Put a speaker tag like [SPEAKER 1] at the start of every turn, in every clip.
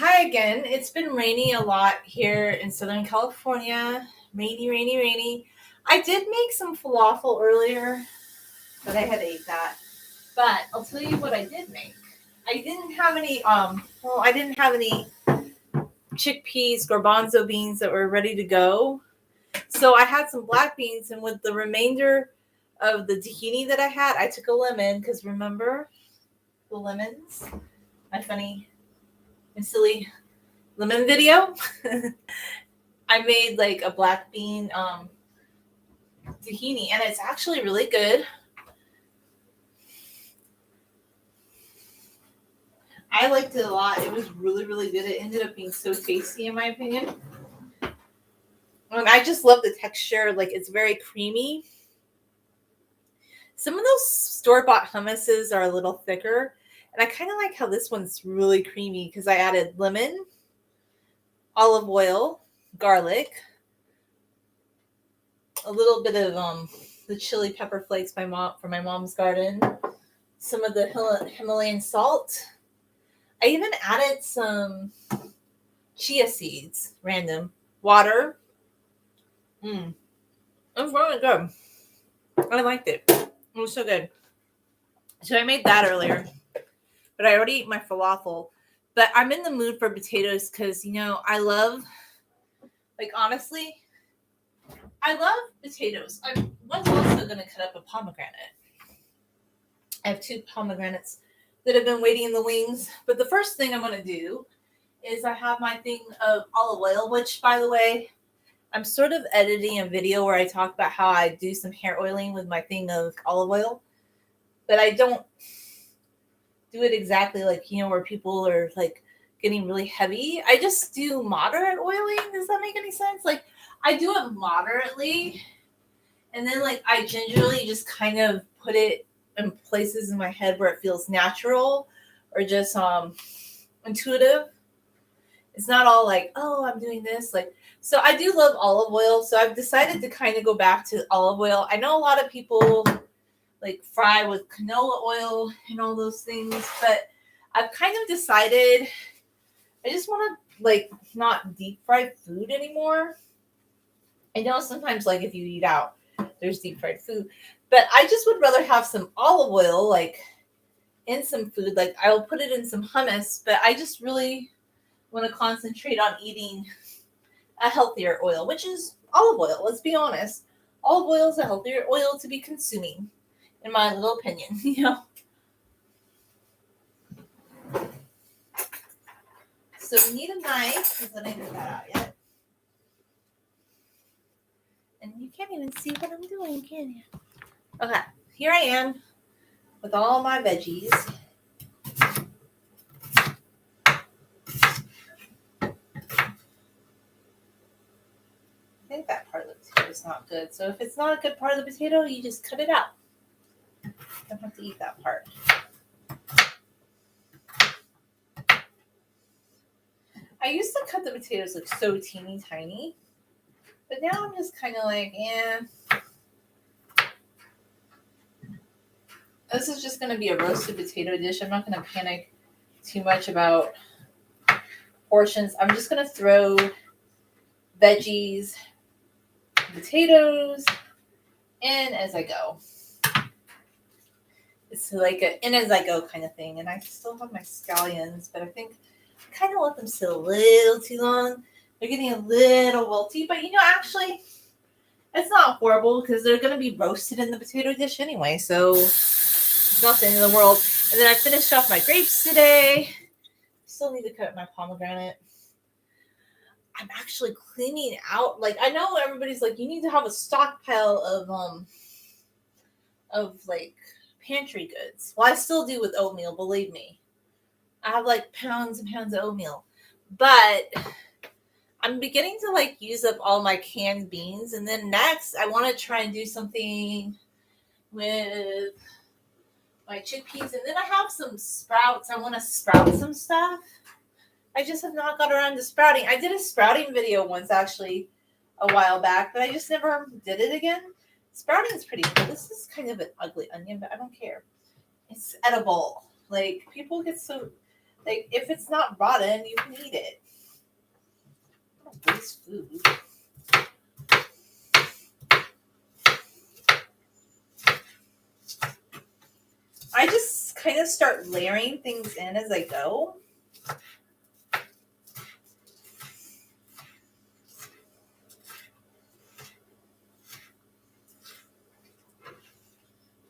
[SPEAKER 1] Hi again. It's been rainy a lot here in Southern California. Rainy, rainy, rainy. I did make some falafel earlier, but I had ate that. But I'll tell you what I did make. I didn't have any I didn't have any chickpeas, garbanzo beans that were ready to go. So I had some black beans, and with the remainder of the tahini that I had, I took a lemon because remember the lemons? My funny and silly lemon video. I made like a black bean tahini, and it's actually really good. I liked it a lot. It was really, really good. It ended up being so tasty, in my opinion. And I just love the texture. Like, it's very creamy. Some of those store-bought hummuses are a little thicker, and I kind of like how this one's really creamy because I added lemon, olive oil, garlic, a little bit of the chili pepper flakes from my mom's garden, some of the Himalayan salt. I even added some chia seeds, random, water. It was really good. I liked it. It was so good. So I made that earlier, but I already ate my falafel. But I'm in the mood for potatoes because, I love, like, honestly, I love potatoes. I was also going to cut up a pomegranate. I have 2 pomegranates that have been waiting in the wings. But the first thing I'm going to do is I have my thing of olive oil, which, by the way, I'm sort of editing a video where I talk about how I do some hair oiling with my thing of olive oil. But I don't do it exactly like, where people are like getting really heavy. I just do moderate oiling. Does that make any sense? Like, I do it moderately. And then, like, I gingerly just kind of put it in places in my head where it feels natural or just intuitive. It's not all like, oh, I'm doing this. Like, so I do love olive oil. So I've decided to kind of go back to olive oil. I know a lot of people like fry with canola oil and all those things, but I've kind of decided I just want to like not deep fry food anymore. I know sometimes like if you eat out, there's deep fried food, but I just would rather have some olive oil like in some food. Like I'll put it in some hummus, but I just really want to concentrate on eating a healthier oil, which is olive oil. Let's be honest. Olive oil is a healthier oil to be consuming, in my little opinion, So we need a knife, because I didn't get that out yet. And you can't even see what I'm doing, can you? Okay, here I am with all my veggies. I think that part of the potato is not good. So if it's not a good part of the potato, you just cut it out. You don't have to eat that part. I used to cut the potatoes like so teeny tiny, but now I'm just kind of like, this is just going to be a roasted potato dish. I'm not going to panic too much about portions. I'm just going to throw veggies, potatoes in as I go. It's like an in as I go kind of thing. And I still have my scallions, but I think I kind of let them sit a little too long. They're getting a little wilty, but actually, it's not horrible because they're going to be roasted in the potato dish anyway. So it's not the end of the world. And then I finished off my grapes today. Still need to cut my pomegranate. I'm actually cleaning out. Like, I know everybody's like, you need to have a stockpile of like pantry goods. Well, I still do with oatmeal, believe me. I have like pounds and pounds of oatmeal. But I'm beginning to like use up all my canned beans. And then next, I want to try and do something with my chickpeas. And then I have some sprouts. I want to sprout some stuff. I just have not got around to sprouting. I did a sprouting video once actually a while back, but I just never did it again. Sprouting is pretty cool. This is kind of an ugly onion, but I don't care. It's edible. Like, people get so... Like, if it's not rotten, you can eat it. Don't waste food. I just kind of start layering things in as I go.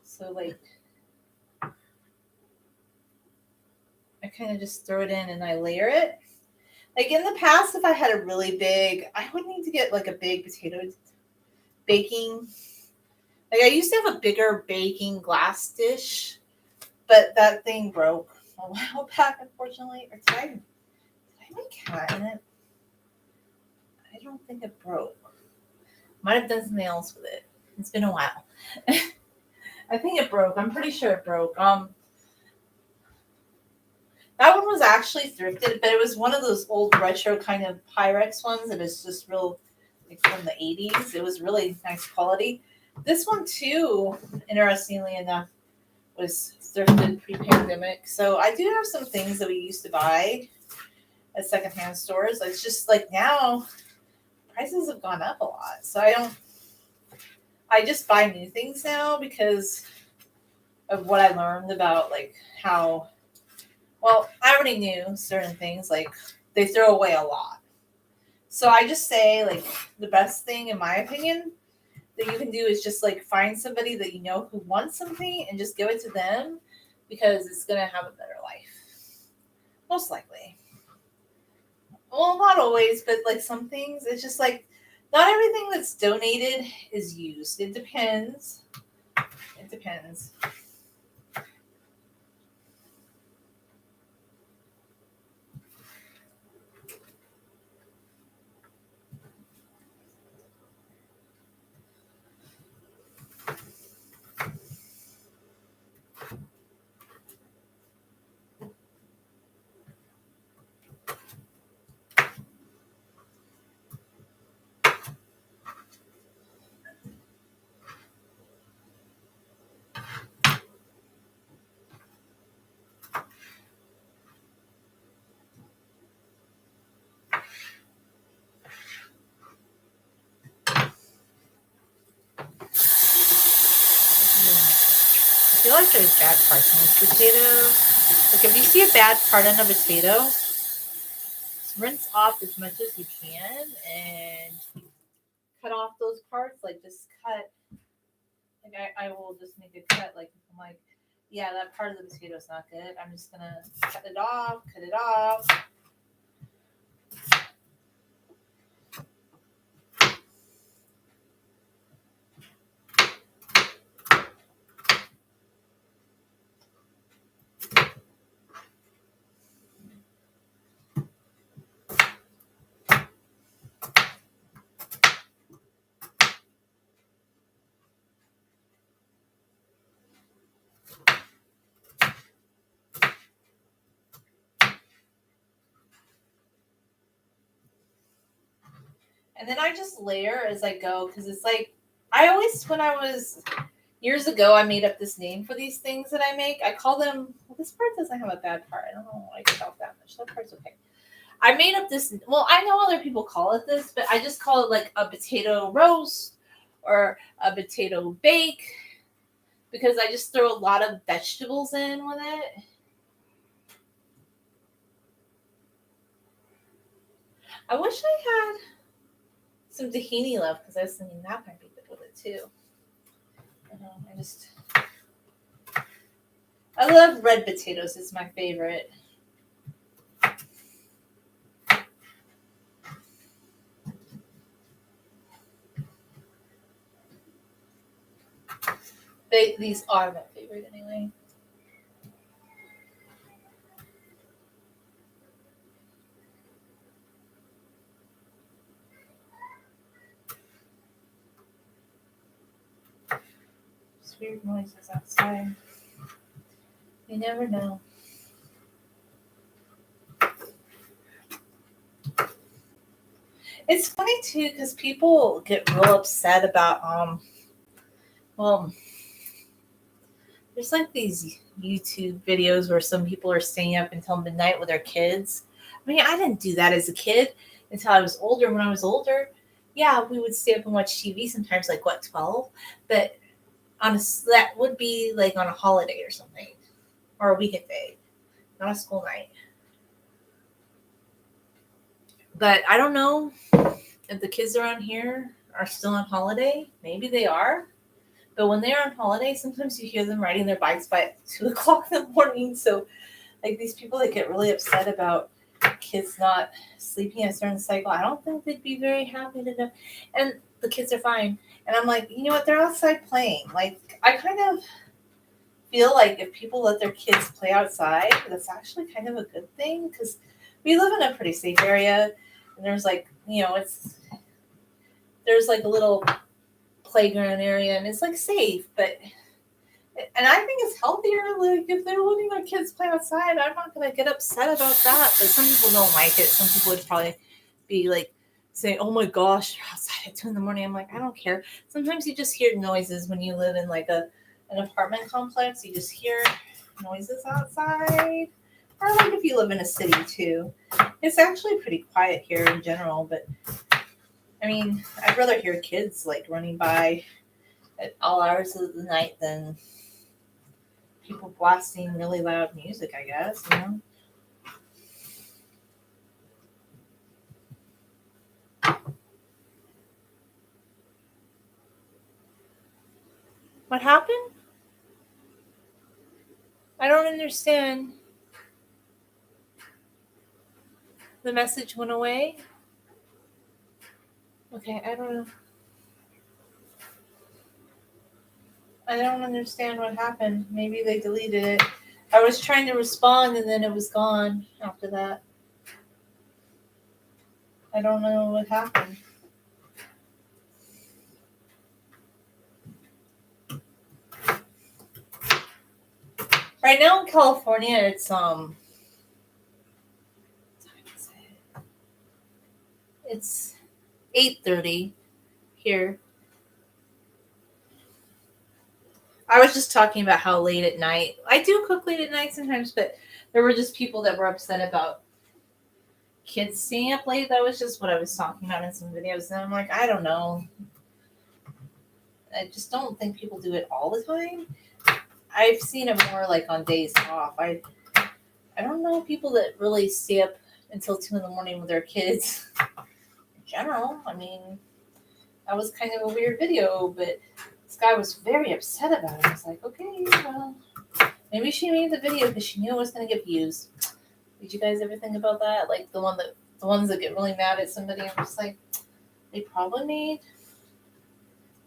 [SPEAKER 1] So, like, I kind of just throw it in and I layer it. Like, in the past, if I had a really big, I would need to get like a big potato baking. Like, I used to have a bigger baking glass dish, but that thing broke a while back, unfortunately. Or did I make cat in it? I don't think it broke. Might have done something else with it. It's been a while. I think it broke. I'm pretty sure it broke. That one was actually thrifted, but it was one of those old retro kind of Pyrex ones that is just real, like from the 80s. It was really nice quality. This one too, interestingly enough, was thrifted pre-pandemic. So I do have some things that we used to buy at secondhand stores. It's just like now prices have gone up a lot. So I just buy new things now because of what I learned about like how, well, I already knew certain things, like they throw away a lot. So I just say like the best thing in my opinion that you can do is just like find somebody that you know who wants something and just give it to them because it's going to have a better life. Most likely. Well, not always, but like some things, it's just like not everything that's donated is used. It depends. It depends. I feel like there's bad parts in this potato. Like if you see a bad part on a potato, rinse off as much as you can and cut off those parts. Like just cut. Like I will just make a cut. Like I'm like, yeah, that part of the potato is not good. I'm just gonna cut it off. Cut it off. And then I just layer as I go because it's like I always, when I was years ago, I made up this name for these things that I make. I call them, well, this part doesn't have a bad part. I don't know why I get off that much. That part's okay. I made up this, well, I know other people call it this, but I just call it like a potato roast or a potato bake because I just throw a lot of vegetables in with it. I wish I had some tahini left because I was thinking that might be good with it too. I love red potatoes. It's my favorite. These are my favorite anyway. Just weird noises outside. You never know. It's funny too because people get real upset about well, There's like these YouTube videos where some people are staying up until midnight with their kids. I mean, I didn't do that as a kid until I was older. When I was older, yeah, we would stay up and watch TV sometimes, like what, 12? But that would be like on a holiday or something, or a weekend day, not a school night. But I don't know if the kids around here are still on holiday. Maybe they are. But when they're on holiday, sometimes you hear them riding their bikes by 2 o'clock in the morning. So, like, these people that get really upset about kids not sleeping at a certain cycle, I don't think they'd be very happy to know. And the kids are fine. And I'm like, you know what? They're outside playing. Like, I kind of feel like if people let their kids play outside, that's actually kind of a good thing because we live in a pretty safe area. And there's like, there's like a little playground area and it's like safe, and I think it's healthier, like if they're letting their kids play outside. I'm not gonna get upset about that, but some people don't like it. Some people would probably be like saying, oh my gosh, you're outside at 2 in the morning. I'm like, I don't care. Sometimes you just hear noises when you live in like an apartment complex. You just hear noises outside, or like if you live in a city too. It's actually pretty quiet here in general, but I mean, I'd rather hear kids like running by at all hours of the night than people blasting really loud music, I guess, What happened? I don't understand. The message went away? Okay, I don't know. I don't understand what happened. Maybe they deleted it. I was trying to respond and then it was gone after that. I don't know what happened. Right now in California, it's 8:30 here. I was just talking about how late at night. I do cook late at night sometimes, but there were just people that were upset about kids staying up late. That was just what I was talking about in some videos. And I'm like, I don't know. I just don't think people do it all the time. I've seen it more like on days off. I don't know people that really stay up until 2 in the morning with their kids in general. I mean, that was kind of a weird video, but this guy was very upset about it. I was like, okay, well, maybe she made the video because she knew it was going to get views. Did you guys ever think about that? Like the ones that get really mad at somebody, I'm just like, they probably made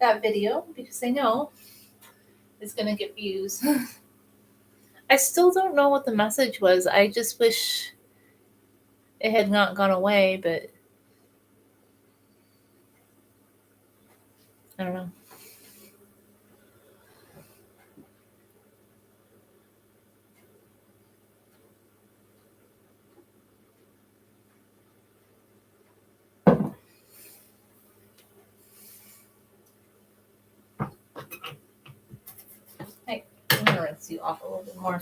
[SPEAKER 1] that video because they know it's going to get views. I still don't know what the message was. I just wish it had not gone away, but I don't know. Hey, I'm going to rinse you off a little bit more.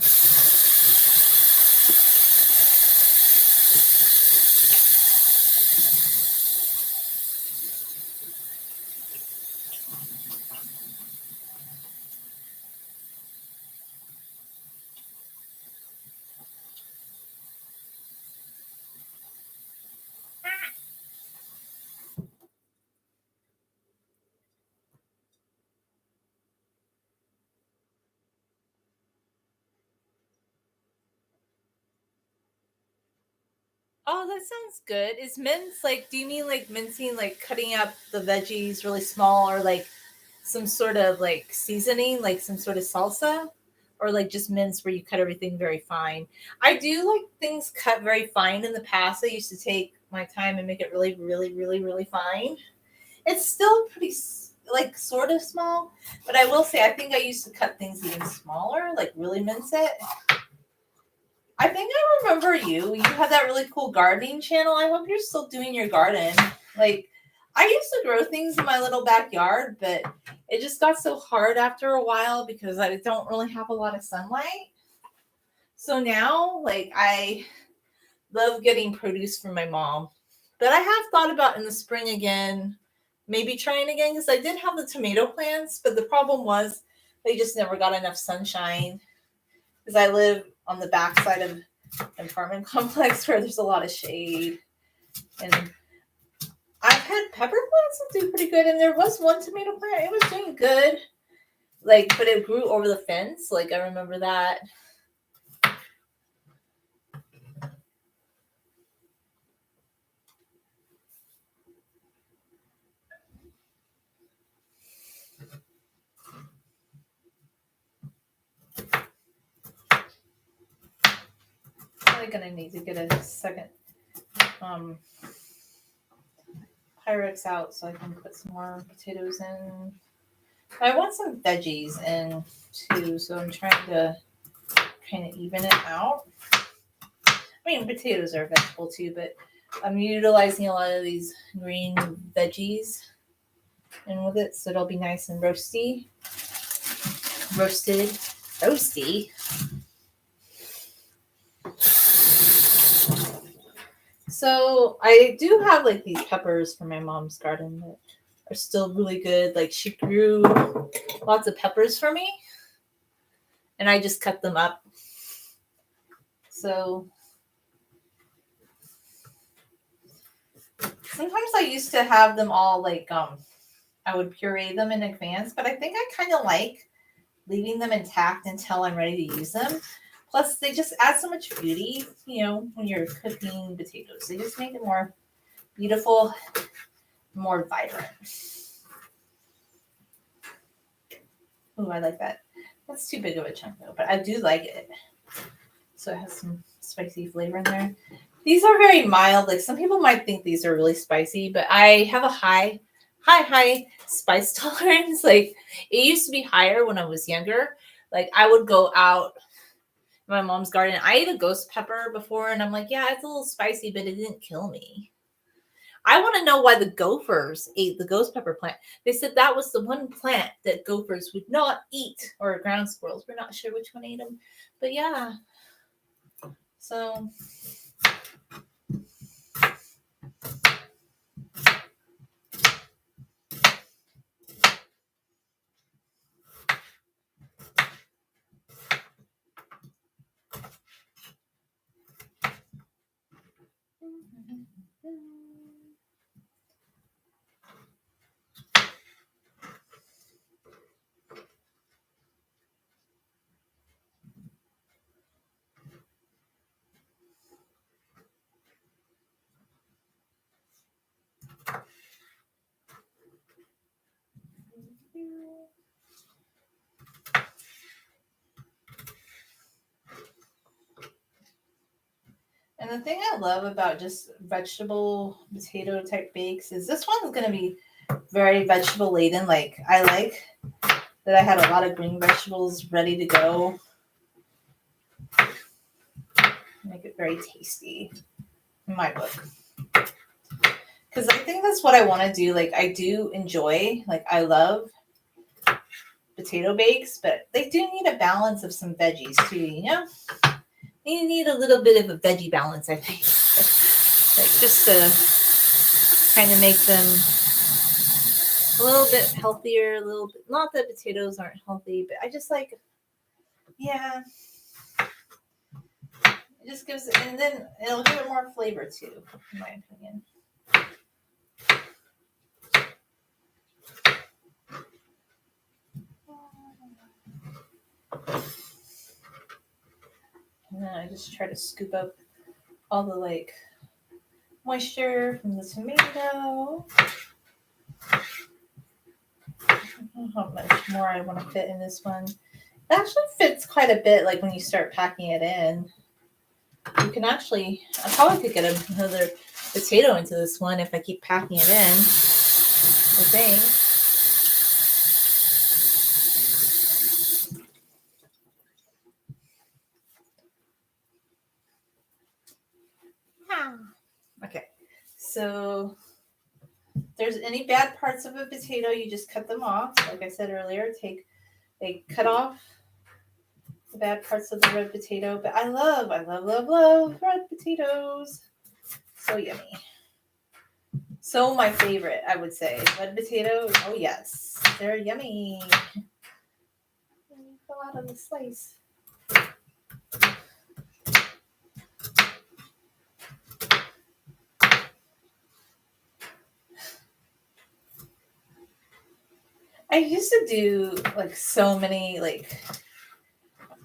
[SPEAKER 1] Oh, that sounds good. Is mince like, do you mean like mincing, like cutting up the veggies really small, or like some sort of like seasoning, like some sort of salsa? Or like just mince where you cut everything very fine? I do like things cut very fine. In the past, I used to take my time and make it really, really, really, really fine. It's still pretty, like, sort of small, but I will say I think I used to cut things even smaller, like really mince it. I think I remember you. You had that really cool gardening channel. I hope you're still doing your garden. Like, I used to grow things in my little backyard, but it just got so hard after a while because I don't really have a lot of sunlight. So now, like, I love getting produce from my mom. But I have thought about in the spring again, maybe trying again, because I did have the tomato plants, but the problem was they just never got enough sunshine. Because I live on the backside of an apartment complex where there's a lot of shade. And I've had pepper plants that do pretty good, and there was one tomato plant. It was doing good. Like, but it grew over the fence. Like, I remember that. I'm gonna need to get a second Pyrex out so I can put some more potatoes in. I want some veggies in too, so I'm trying to kind of even it out. I mean, potatoes are a vegetable too, but I'm utilizing a lot of these green veggies in with it, so it'll be nice and roasted. So I do have like these peppers from my mom's garden that are still really good. Like, she grew lots of peppers for me, and I just cut them up. So sometimes I used to have them all like I would puree them in advance, but I think I kind of like leaving them intact until I'm ready to use them. Plus, they just add so much beauty, when you're cooking potatoes. They just make it more beautiful, more vibrant. Oh, I like that. That's too big of a chunk though, but I do like it. So it has some spicy flavor in there. These are very mild. Like, some people might think these are really spicy, but I have a high spice tolerance. Like, it used to be higher when I was younger. Like, I would go out in my mom's garden. I ate a ghost pepper before, and I'm like, yeah, it's a little spicy, but it didn't kill me. I want to know why the gophers ate the ghost pepper plant. They said that was the one plant that gophers would not eat, or ground squirrels. We're not sure which one ate them, but yeah. So and the thing I love about just vegetable potato type bakes is this one's going to be very vegetable laden. Like, I like that I had a lot of green vegetables ready to go. Make it very tasty in my book. Because I think that's what I want to do. Like, I do enjoy, like, I love potato bakes, but they do need a balance of some veggies too, You need a little bit of a veggie balance, I think. Like, just to kind of make them a little bit healthier, a little bit. Not that potatoes aren't healthy, but I just like, yeah. It just gives it, and then it'll give it more flavor too, in my opinion. And then I just try to scoop up all the like moisture from the tomato. I don't know how much more I want to fit in this one. It actually fits quite a bit, like when you start packing it in. You can actually, I probably could get another potato into this one if I keep packing it in, I think. Okay, so there's any bad parts of a potato, you just cut them off. Like I said earlier, cut off the bad parts of the red potato. But I love red potatoes. So yummy. So my favorite, I would say, red potatoes. Oh yes, they're yummy. Fell out of the slice. I used to do like so many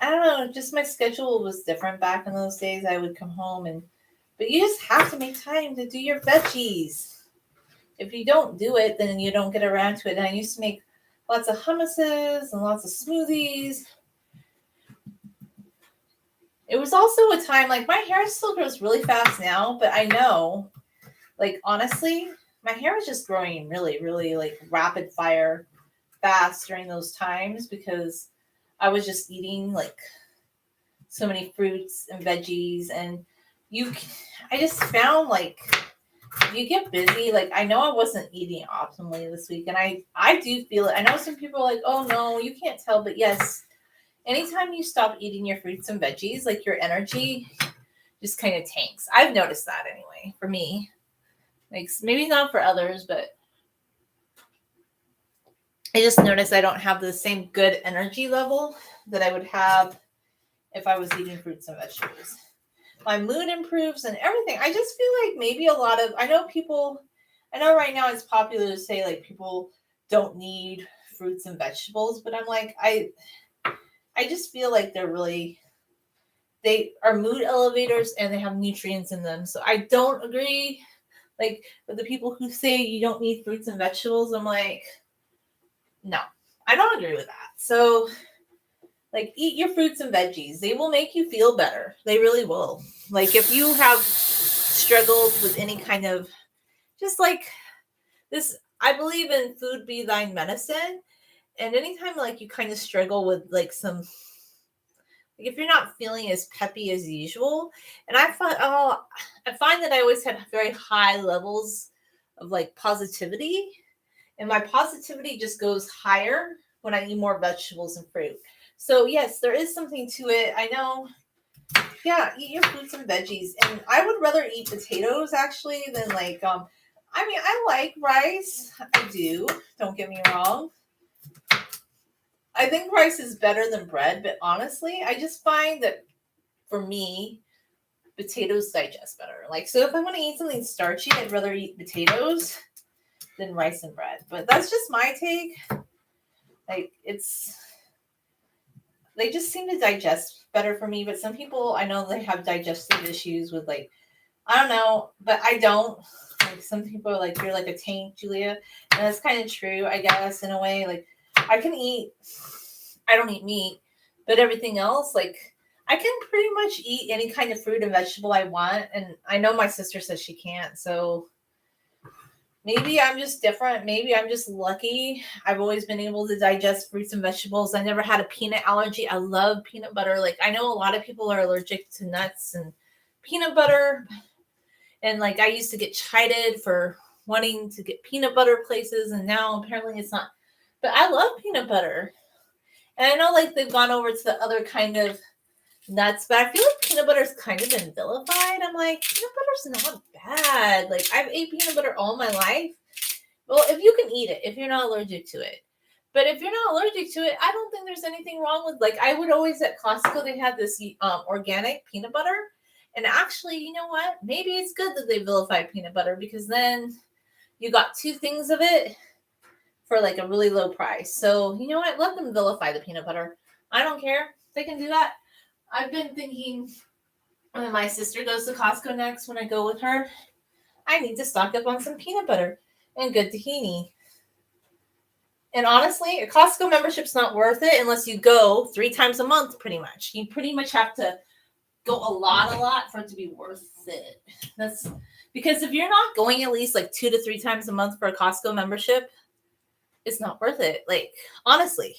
[SPEAKER 1] I don't know, just my schedule was different back in those days. I would come home but you just have to make time to do your veggies. If you don't do it, then you don't get around to it. And I used to make lots of hummuses and lots of smoothies. It was also a time, like, my hair still grows really fast now, but I know, like, honestly, my hair was just growing really, really, like, rapid fire fast during those times because I was just eating, like, so many fruits and veggies. And I just found, like, you get busy. Like, I know I wasn't eating optimally this week, and I do feel it. I know some people are like, oh, no, you can't tell, but yes, anytime you stop eating your fruits and veggies, like, your energy just kind of tanks. I've noticed that anyway, for me. Like, maybe not for others, but I just noticed I don't have the same good energy level that I would have if I was eating fruits and vegetables. My mood improves and everything. I just feel like maybe I know right now it's popular to say, like, people don't need fruits and vegetables, but I'm like, I just feel like they are mood elevators and they have nutrients in them. So I don't agree, like, with the people who say you don't need fruits and vegetables. I'm like, no, I don't agree with that. So, like, eat your fruits and veggies. They will make you feel better. They really will. Like, if you have struggled with any kind of, just like this, I believe in food be thine medicine. And anytime, like, you kind of struggle with, like, some, like, if you're not feeling as peppy as usual, and I find that I always had very high levels of, like, positivity, and my positivity just goes higher when I eat more vegetables and fruit. So yes, there is something to it. I know. Yeah, eat your fruits and veggies. And I would rather eat potatoes actually than, like, I mean, I like rice. I do. Don't get me wrong. I think rice is better than bread, but honestly, I just find that for me, potatoes digest better. Like, so if I want to eat something starchy, I'd rather eat potatoes than rice and bread. But that's just my take. Like, they just seem to digest better for me. But some people, I know they have digestive issues with, like, I don't know, but I don't. Like, some people are like, you're like a tank, Julia. And that's kind of true, I guess, in a way. Like, I don't eat meat, but everything else, like, I can pretty much eat any kind of fruit and vegetable I want. And I know my sister says she can't. So maybe I'm just different. Maybe I'm just lucky. I've always been able to digest fruits and vegetables. I never had a peanut allergy. I love peanut butter. Like, I know a lot of people are allergic to nuts and peanut butter. And, like, I used to get chided for wanting to get peanut butter places. And now apparently it's not. But I love peanut butter. And I know, like, they've gone over to the other kind of nuts, but I feel like peanut butter's kind of been vilified. I'm like, peanut butter's not bad. Like, I've ate peanut butter all my life. Well, if you can eat it, if you're not allergic to it. But if you're not allergic to it, I don't think there's anything wrong with, like, I would always at Costco, they had this organic peanut butter. And actually, you know what? Maybe it's good that they vilified peanut butter because then you got two things of it for, like, a really low price. So, you know what? Let them vilify the peanut butter. I don't care. They can do that. I've been thinking when my sister goes to Costco next, when I go with her, I need to stock up on some peanut butter and good tahini. And honestly, a Costco membership's not worth it unless you go 3 times a month, pretty much. You pretty much have to go a lot for it to be worth it. That's because if you're not going at least like 2 to 3 times a month for a Costco membership, it's not worth it. Like, honestly,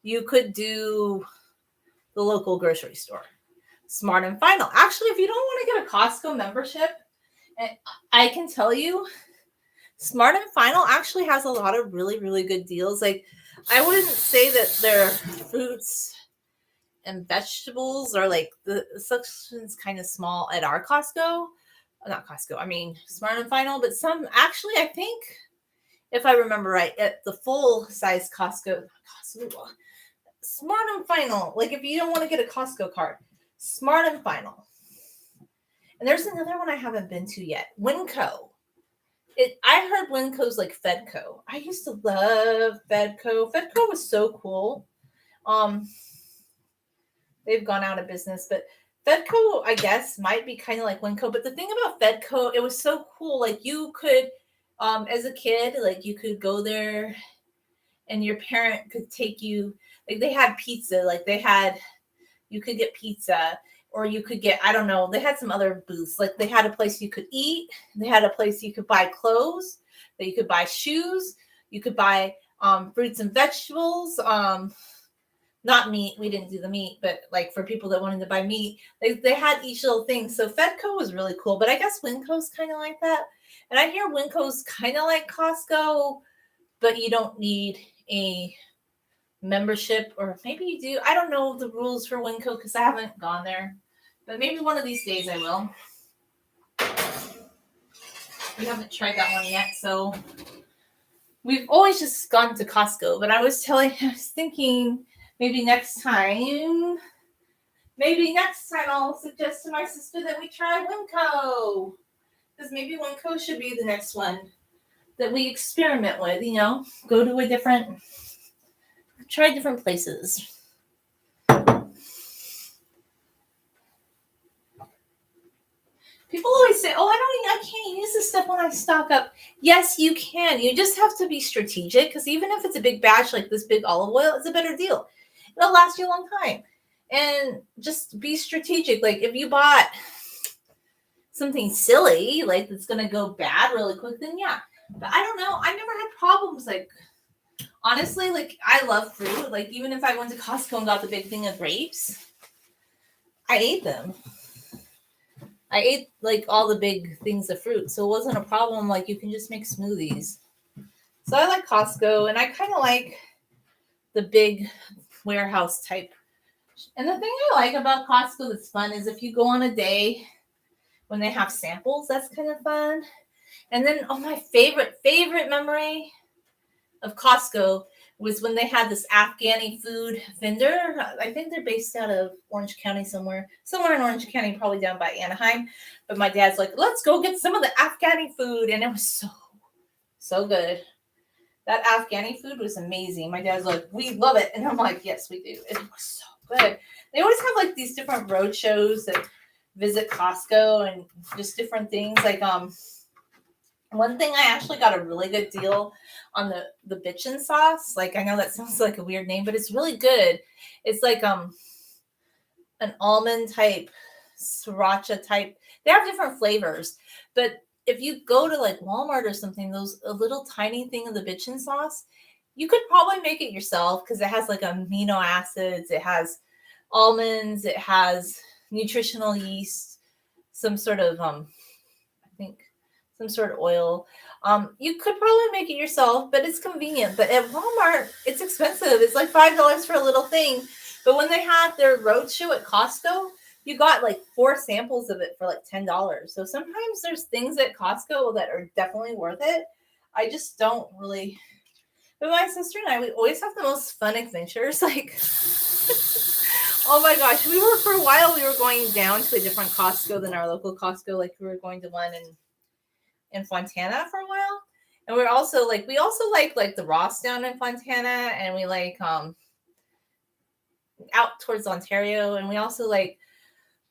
[SPEAKER 1] you could do the local grocery store. Smart and Final. Actually, if you don't want to get a Costco membership, and I can tell you Smart and Final actually has a lot of really, really good deals. Like, I wouldn't say that their fruits and vegetables are like the section's kind of small at our Costco. Not Costco, I mean Smart and Final, but some actually, I think, if I remember right, at the full size Costco, Smart and Final. Like, if you don't want to get a Costco card, Smart and Final. And there's another one I haven't been to yet, Winco. I heard Winco's like Fedco. I used to love Fedco. Fedco was so cool. They've gone out of business, but Fedco, I guess, might be kind of like Winco. But the thing about Fedco, it was so cool. Like, you could, as a kid, like, you could go there and your parent could take you, like, they had pizza, like you could get pizza, or you could get, I don't know, they had some other booths. Like, they had a place you could eat. They had a place you could buy clothes, that you could buy shoes. You could buy fruits and vegetables. Not meat. We didn't do the meat, but like for people that wanted to buy meat, they had each little thing. So Fedco was really cool, but I guess Winco's kind of like that. And I hear Winco's kind of like Costco, but you don't need a membership, or maybe you do. I don't know the rules for Winco because I haven't gone there, but maybe one of these days I will. We haven't tried that one yet, so we've always just gone to Costco. But I was thinking maybe next time I'll suggest to my sister that we try Winco, because maybe Winco should be the next one that we experiment with. Go to try different places. People always say, "Oh, I can't use this stuff when I stock up." Yes, you can. You just have to be strategic, because even if it's a big batch like this big olive oil, it's a better deal. It'll last you a long time. And just be strategic. Like, if you bought something silly, like that's going to go bad really quick, then yeah. But I don't know. I never had problems. Like, honestly, like, I love fruit. Like, even if I went to Costco and got the big thing of grapes, I ate them. I ate like all the big things of fruit, so it wasn't a problem. Like, you can just make smoothies. So I like Costco, and I kind of like the big warehouse type. And the thing I like about Costco that's fun is if you go on a day when they have samples, that's kind of fun. And then, my favorite memory of Costco was when they had this Afghani food vendor. I think they're based out of Orange County somewhere in Orange County, probably down by Anaheim. But my dad's like, let's go get some of the Afghani food. And it was so good. That Afghani food was amazing. My dad's like, we love it. And I'm like, yes, we do. It was so good. They always have like these different road shows that visit Costco and just different things. Like, one thing, I actually got a really good deal on the bitchin sauce. Like, I know that sounds like a weird name, but it's really good. It's like an almond type, sriracha type. They have different flavors, but if you go to like Walmart or something, a little tiny thing of the bitchin sauce, you could probably make it yourself, because it has like amino acids, it has almonds, it has nutritional yeast, some sort of some sort of oil. You could probably make it yourself, but it's convenient. But at Walmart, it's expensive. It's like $5 for a little thing. But when they had their roadshow at Costco, you got like 4 samples of it for like $10. So sometimes there's things at Costco that are definitely worth it. I just don't really. But my sister and I, we always have the most fun adventures. Like, oh my gosh, we were going down to a different Costco than our local Costco. Like, we were going to one in Fontana for a while, and we also like the Ross down in Fontana, and we like out towards Ontario, and we also like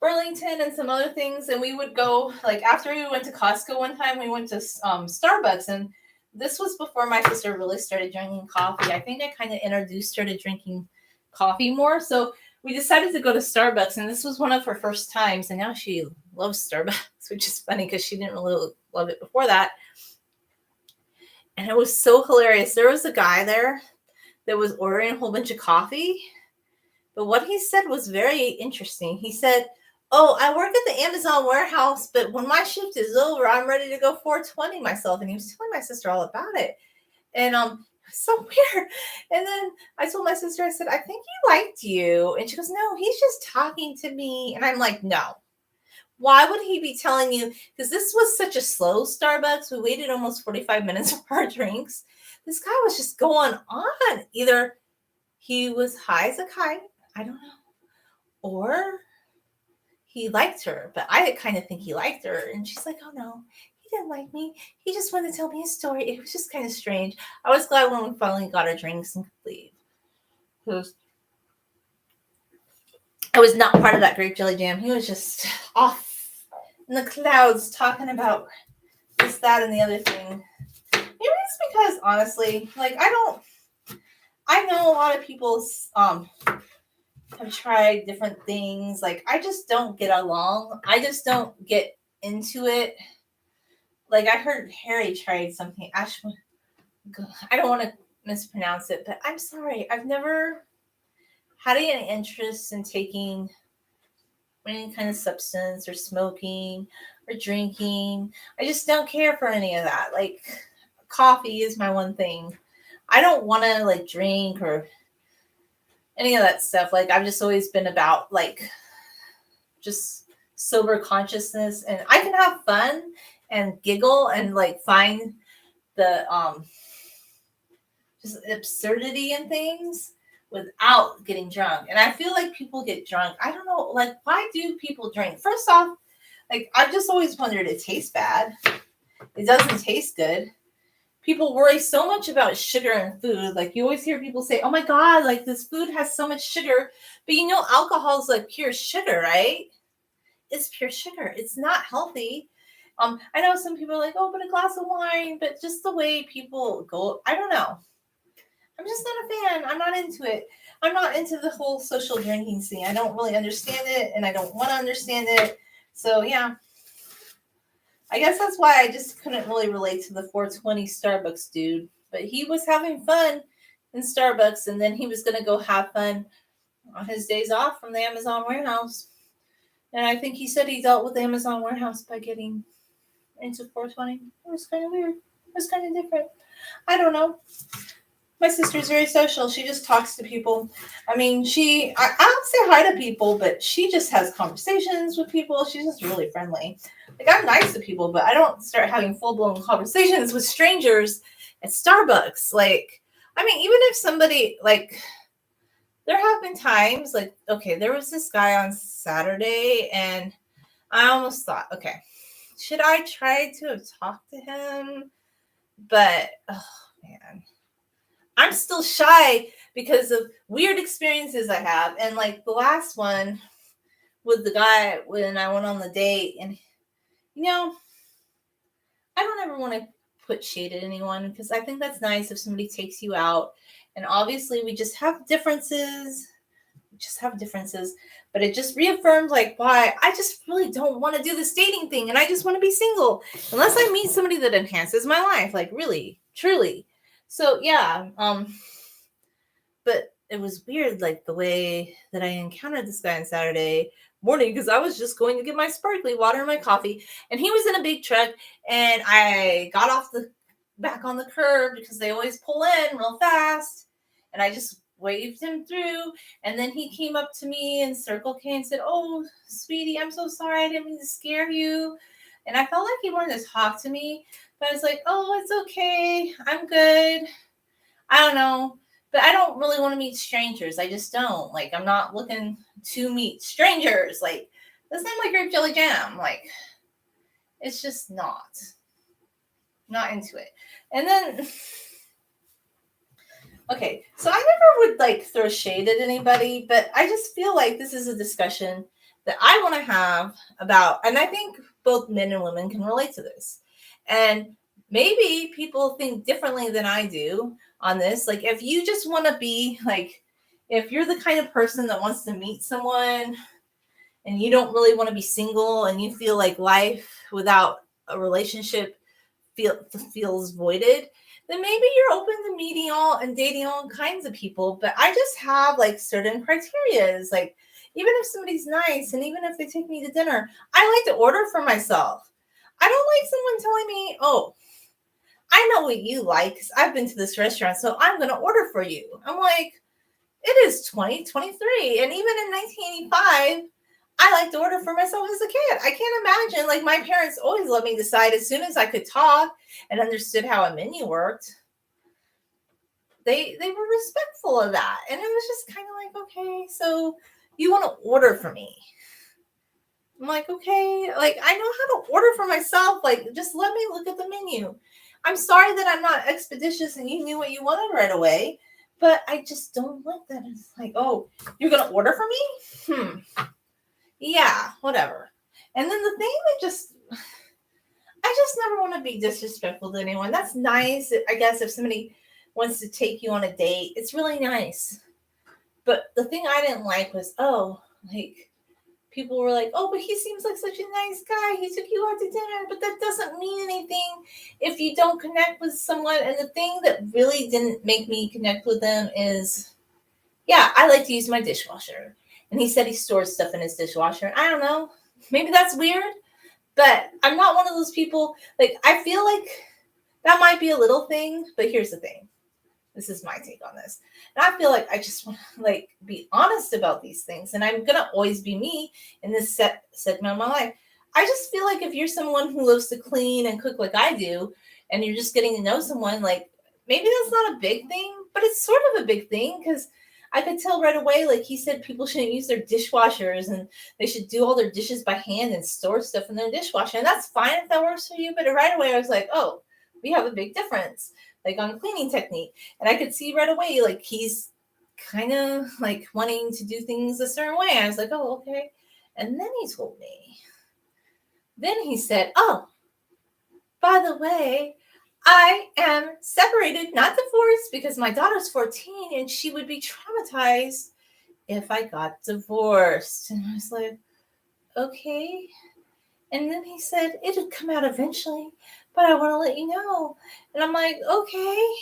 [SPEAKER 1] Burlington and some other things. And we would go, like, after we went to Costco one time, we went to Starbucks, and this was before my sister really started drinking coffee. I think I kind of introduced her to drinking coffee more, so we decided to go to Starbucks, and this was one of her first times, and now she loves Starbucks, which is funny because she didn't really love it before that. And it was so hilarious. There was a guy there that was ordering a whole bunch of coffee, but what he said was very interesting. He said, oh, I work at the Amazon warehouse, but when my shift is over, I'm ready to go 420 myself. And he was telling my sister all about it. And it's so weird. And then I told my sister, I said, I think he liked you. And she goes, no, he's just talking to me. And I'm like, no. Why would he be telling you? Because this was such a slow Starbucks. We waited almost 45 minutes for our drinks. This guy was just going on. Either he was high as a kite, I don't know, or he liked her. But I kind of think he liked her. And she's like, oh no, he didn't like me. He just wanted to tell me a story. It was just kind of strange. I was glad when we finally got our drinks and could leave. I was not part of that grape jelly jam. He was just off in the clouds talking about this, that, and the other thing. Maybe it's because honestly, like I know a lot of people have tried different things. Like I just don't get along. I just don't get into it. Like I heard Harry tried something. I don't want to mispronounce it, but I'm sorry. I've never had any interest in taking any kind of substance or smoking or drinking. I just don't care for any of that. Like coffee is my one thing. I don't want to like drink or any of that stuff. Like I've just always been about like just sober consciousness, and I can have fun and giggle and like find the just absurdity in things without getting drunk. And I feel like people get drunk. I don't know, like why do people drink? First off, like I've just always wondered, it tastes bad. It doesn't taste good. People worry so much about sugar and food. Like you always hear people say, oh my God, like this food has so much sugar. But you know, alcohol is like pure sugar, right? It's pure sugar. It's not healthy. I know some people are like, oh, but a glass of wine, but just the way people go, I don't know. I'm just not a fan. I'm not into it. I'm not into the whole social drinking scene. I don't really understand it, and I don't want to understand it. So yeah, I guess that's why I just couldn't really relate to the 420 Starbucks dude. But he was having fun in Starbucks, and then he was going to go have fun on his days off from the Amazon warehouse. And I think he said he dealt with the Amazon warehouse by getting into 420. It was kind of weird. It was kind of different. I don't know. My sister's very social. She just talks to people. I mean, I don't say hi to people, but she just has conversations with people. She's just really friendly. Like, I'm nice to people, but I don't start having full-blown conversations with strangers at Starbucks. Like, I mean, even if somebody, like, there have been times, like, okay, there was this guy on Saturday, and I almost thought, okay, should I try to have talked to him? But, oh, man. I'm still shy because of weird experiences I have. And like the last one with the guy when I went on the date, and you know, I don't ever want to put shade at anyone because I think that's nice if somebody takes you out. And obviously we just have differences. But it just reaffirmed like why I just really don't want to do this dating thing, and I just want to be single unless I meet somebody that enhances my life, like really, truly. So yeah, but it was weird, like the way that I encountered this guy on Saturday morning, because I was just going to get my sparkly water and my coffee, and he was in a big truck, and I got off the back on the curb because they always pull in real fast, and I just waved him through, and then he came up to me in Circle K and said, "Oh, sweetie, I'm so sorry. I didn't mean to scare you." And I felt like he wanted to talk to me, but I was like, "Oh, it's okay. I'm good. I don't know." But I don't really want to meet strangers. I just don't. Like, I'm not looking to meet strangers. Like, that's not my grape jelly jam. Like, it's just not into it. And then, okay, so I never would like throw shade at anybody, but I just feel like this is a discussion that I want to have about, and I think both men and women can relate to this. And maybe people think differently than I do on this. Like, if you just want to be like, if you're the kind of person that wants to meet someone and you don't really want to be single and you feel like life without a relationship feels voided, then maybe you're open to meeting all and dating all kinds of people. But I just have like certain criterias. Like, Even if somebody's nice and even if they take me to dinner, I like to order for myself. I don't like someone telling me, oh, I know what you like because I've been to this restaurant, so I'm going to order for you. I'm like, it is 2023. And even in 1985, I like to order for myself as a kid. I can't imagine. Like, my parents always let me decide as soon as I could talk and understood how a menu worked. They were respectful of that. And it was just kind of like, okay, so you want to order for me. I'm like, okay, like I know how to order for myself. Like, just let me look at the menu. I'm sorry that I'm not expeditious and you knew what you wanted right away, but I just don't like that. It's like, oh, you're gonna order for me? Yeah, whatever. And then the thing that I just never want to be disrespectful to anyone. That's nice, I guess, if somebody wants to take you on a date. It's really nice. But the thing I didn't like was, oh, like people were like, oh, but he seems like such a nice guy. He took you out to dinner, but that doesn't mean anything if you don't connect with someone. And the thing that really didn't make me connect with them is, yeah, I like to use my dishwasher. And he said he stores stuff in his dishwasher. I don't know. Maybe that's weird, but I'm not one of those people. Like, I feel like that might be a little thing, but here's the thing. This is my take on this. And I feel like I just want to like be honest about these things. And I'm gonna always be me in this segment of my life. I just feel like if you're someone who loves to clean and cook like I do, and you're just getting to know someone, like maybe that's not a big thing, but it's sort of a big thing because I could tell right away, like he said, people shouldn't use their dishwashers and they should do all their dishes by hand and store stuff in their dishwasher. And that's fine if that works for you. But right away, I was like, oh, we have a big difference, like on cleaning technique. And I could see right away, like he's kind of like wanting to do things a certain way. I was like, oh, okay. And then he told me, then he said, oh, by the way, I am separated, not divorced, because my daughter's 14 and she would be traumatized if I got divorced. And I was like, okay. And then he said, it'll come out eventually, but I want to let you know. And I'm like, okay.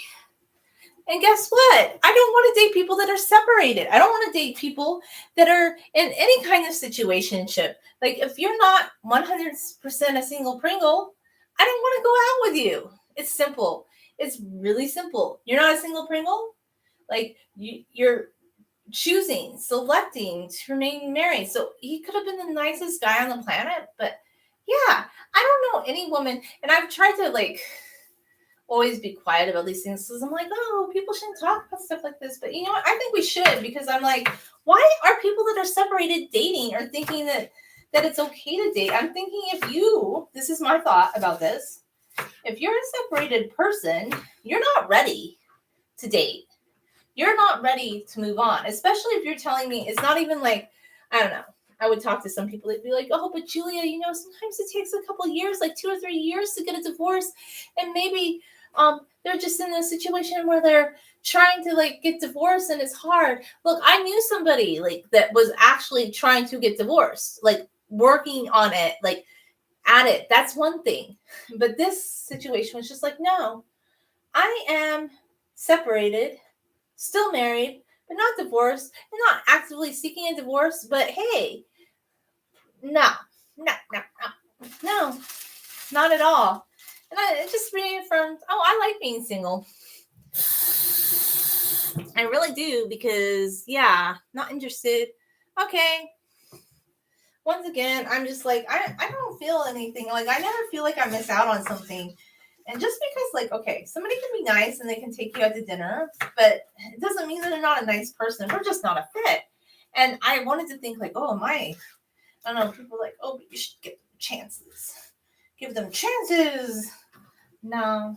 [SPEAKER 1] And guess what? I don't want to date people that are separated. I don't want to date people that are in any kind of situationship. Like, if you're not 100% a single Pringle, I don't want to go out with you. It's simple. It's really simple. You're not a single Pringle. Like, you're choosing, selecting to remain married. So he could have been the nicest guy on the planet. But yeah, I don't know any woman. And I've tried to like always be quiet about these things because I'm like, oh, people shouldn't talk about stuff like this. But you know what? I think we should, because I'm like, why are people that are separated dating or thinking that it's okay to date? I'm thinking this is my thought about this. If you're a separated person, you're not ready to date. You're not ready to move on, especially if you're telling me it's not even like, I don't know. I would talk to some people, they'd be like, oh, but Julia, sometimes it takes a couple of years, like 2 or 3 years to get a divorce. And maybe they're just in a situation where they're trying to like get divorced and it's hard. Look, I knew somebody like that was actually trying to get divorced, like working on it, like at it. That's one thing. But this situation was just like, no, I am separated, still married, but not divorced, and not actively seeking a divorce. But hey, no, not at all. And it just reaffirmed, oh, I like being single. I really do, because yeah, not interested. Okay. Once again, I'm just like, I don't feel anything. Like, I never feel like I miss out on something. And just because, like, okay, somebody can be nice and they can take you out to dinner, but it doesn't mean that they're not a nice person. We're just not a fit. And I wanted to think, like, oh, I don't know, people are like, oh, but you should give them chances. Give them chances. No.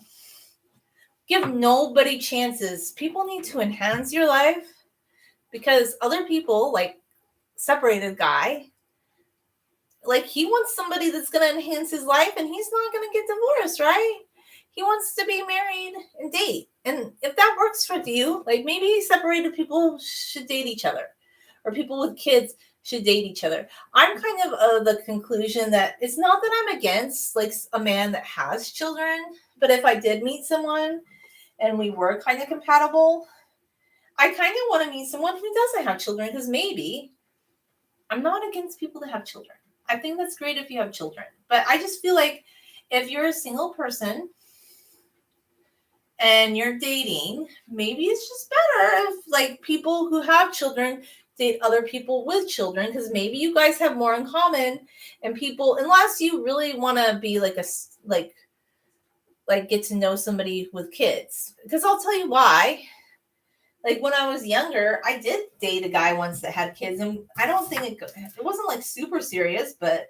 [SPEAKER 1] Give nobody chances. People need to enhance your life, because other people, like separated guy, like he wants somebody that's going to enhance his life, and he's not going to get divorced, right? He wants to be married and date. And if that works for you, like maybe separated people should date each other, or people with kids should date each other. I'm kind of the conclusion that it's not that I'm against like a man that has children, but if I did meet someone and we were kind of compatible, I kind of want to meet someone who doesn't have children, because maybe I'm not against people that have children. I think that's great if you have children. But I just feel like if you're a single person and you're dating, maybe it's just better if like people who have children date other people with children, because maybe you guys have more in common, and people, unless you really want to be like like get to know somebody with kids. Because I'll tell you why. Like when I was younger, I did date a guy once that had kids, and I don't think it wasn't like super serious, but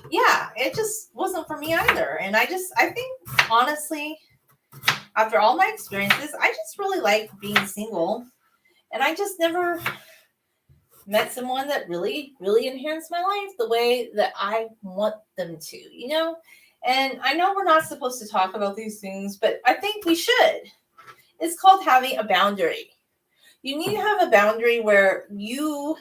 [SPEAKER 1] yeah, it just wasn't for me either. And I think honestly, after all my experiences, I just really like being single, and I just never met someone that really, really enhanced my life the way that I want them to, you know? And I know we're not supposed to talk about these things, but I think we should. It's called having a boundary. You need to have a boundary where you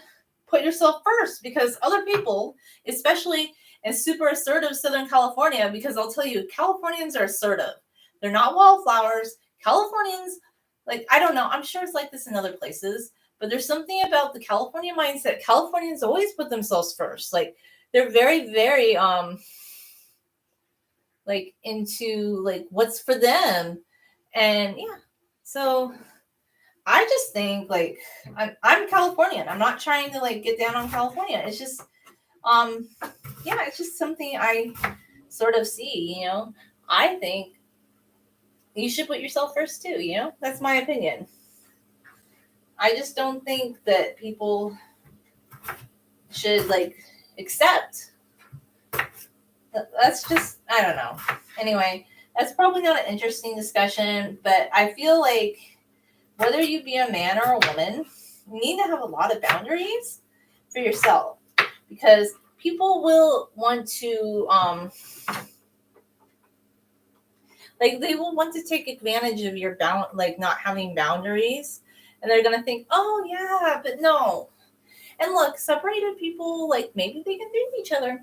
[SPEAKER 1] put yourself first, because other people, especially in super assertive Southern California, because I'll tell you, Californians are assertive. They're not wallflowers. Californians, like, I don't know, I'm sure it's like this in other places, but there's something about the California mindset. Californians always put themselves first. Like, they're very, very, like, into, like, what's for them. And yeah, so I just think like I'm Californian. I'm not trying to like get down on California. It's just um yeah, it's just something I sort of see, you know. I think you should put yourself first too, you know? That's my opinion. I just don't think that people should like accept. That's just I don't know. Anyway, that's probably not an interesting discussion, but I feel like whether you be a man or a woman, you need to have a lot of boundaries for yourself, because people will want to like they will want to take advantage of your like not having boundaries, and they're gonna think, oh yeah, but no. And look, separated people, like maybe they can date each other.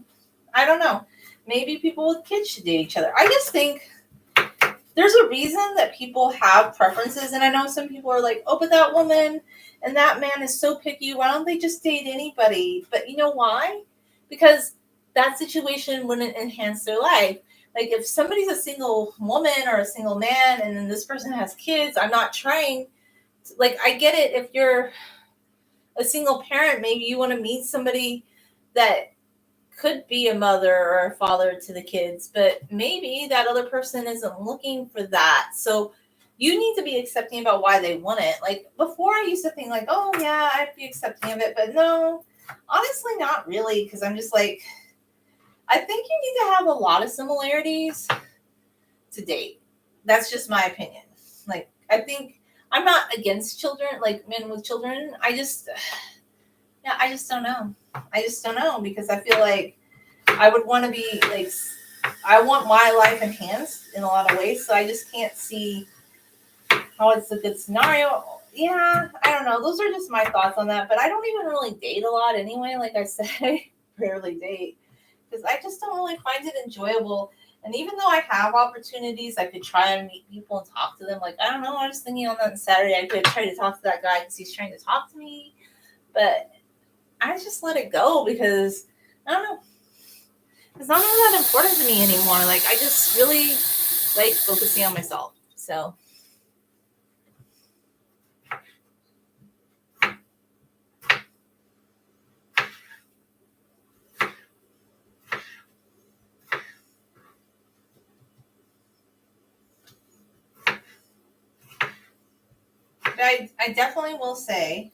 [SPEAKER 1] I don't know. Maybe people with kids should date each other. I just think there's a reason that people have preferences, and I know some people are like, oh, but that woman and that man is so picky, why don't they just date anybody? But you know why? Because that situation wouldn't enhance their life. Like if somebody's a single woman or a single man and then this person has kids, I'm not trying to, like, I get it. If you're a single parent, maybe you want to meet somebody that could be a mother or a father to the kids, but maybe that other person isn't looking for that. So you need to be accepting about why they want it. Like before, I used to think like, oh yeah, I'd be accepting of it, but no, honestly, not really. Because I'm just like, I think you need to have a lot of similarities to date. That's just my opinion. Like I think I'm not against children, like men with children. Yeah, I just don't know. I just don't know, because I feel like I would want to be like, I want my life enhanced in a lot of ways. So I just can't see how it's a good scenario. Yeah, I don't know. Those are just my thoughts on that. But I don't even really date a lot anyway. Like I said, I rarely date because I just don't really find it enjoyable. And even though I have opportunities, I could try and meet people and talk to them. Like, I don't know. I was thinking on that Saturday, I could try to talk to that guy because he's trying to talk to me. But I just let it go because I don't know. It's not really that important to me anymore. Like I just really like focusing on myself. So but I definitely will say,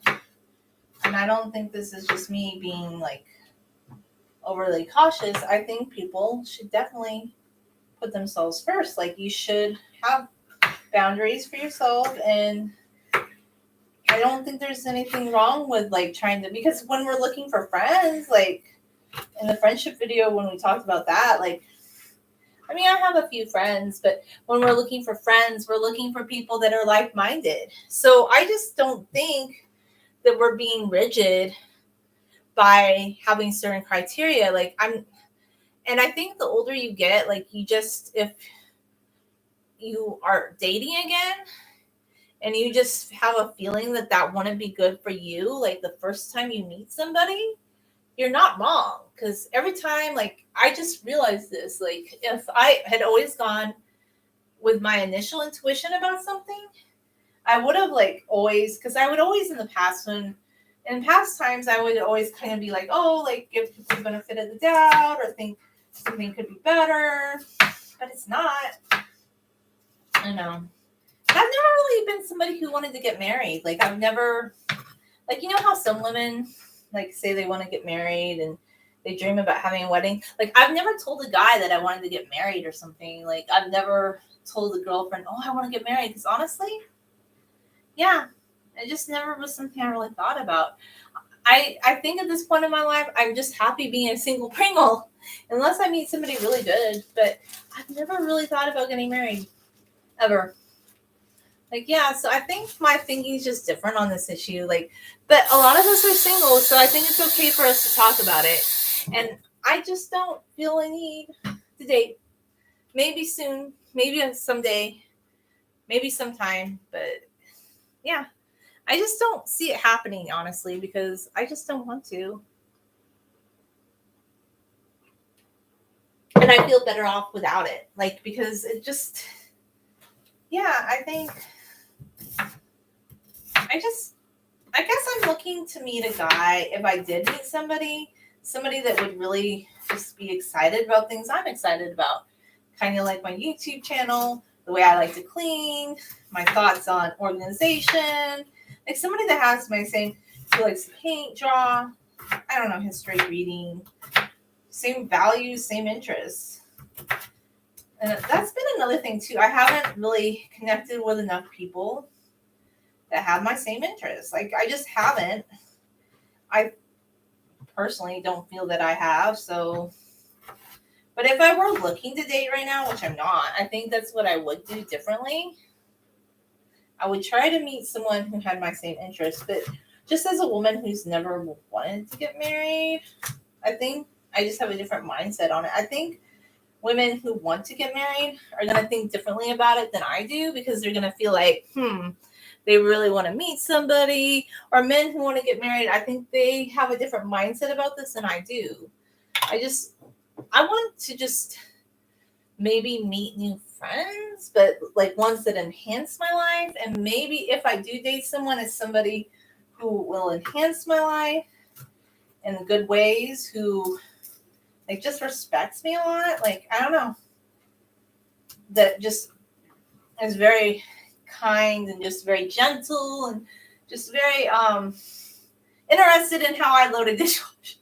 [SPEAKER 1] and I don't think this is just me being like overly cautious, I think people should definitely put themselves first. Like you should have boundaries for yourself, and I don't think there's anything wrong with like trying to, because when we're looking for friends, like in the friendship video when we talked about that, like I mean, I have a few friends, but when we're looking for friends, we're looking for people that are like-minded. So I just don't think that we're being rigid by having certain criteria. And I think the older you get, like you just, if you are dating again and you just have a feeling that that wouldn't be good for you, like the first time you meet somebody, you're not wrong. Because every time, like, I just realized this, like, if I had always gone with my initial intuition about something, I would have, like, always, because I would always in past times, I would always kind of be like, oh, like, give people the benefit of the doubt or think something could be better, but it's not. I know. I've never really been somebody who wanted to get married. Like, I've never, like, you know how some women, like, say they want to get married and they dream about having a wedding? Like, I've never told a guy that I wanted to get married or something. Like, I've never told a girlfriend, oh, I want to get married. Because honestly, yeah, it just never was something I really thought about. I think at this point in my life, I'm just happy being a single Pringle, unless I meet somebody really good. But I've never really thought about getting married, ever. Like, yeah, so I think my thinking is just different on this issue. Like, but a lot of us are single, so I think it's okay for us to talk about it. And I just don't feel a need to date. Maybe soon, maybe someday, maybe sometime, but yeah. I just don't see it happening, honestly, because I just don't want to. And I feel better off without it. Like, because it just, yeah, I guess I'm looking to meet a guy. If I did meet somebody that would really just be excited about things I'm excited about. Kind of like my YouTube channel, the way I like to clean, my thoughts on organization. Like somebody that has my same, who likes to paint, draw, I don't know, history, reading, same values, same interests. And that's been another thing too. I haven't really connected with enough people that have my same interests. Like I just haven't. I personally don't feel that I have. So, but if I were looking to date right now, which I'm not, I think that's what I would do differently. I would try to meet someone who had my same interests, but just as a woman who's never wanted to get married, I think I just have a different mindset on it. I think women who want to get married are going to think differently about it than I do because they're going to feel like, they really want to meet somebody. Or men who want to get married, I think they have a different mindset about this than I do. I want to just maybe meet new friends, but like ones that enhance my life. And maybe if I do date someone, it's somebody who will enhance my life in good ways, who like just respects me a lot. Like, I don't know, that just is very kind and just very gentle and just very interested in how I load a dishwasher.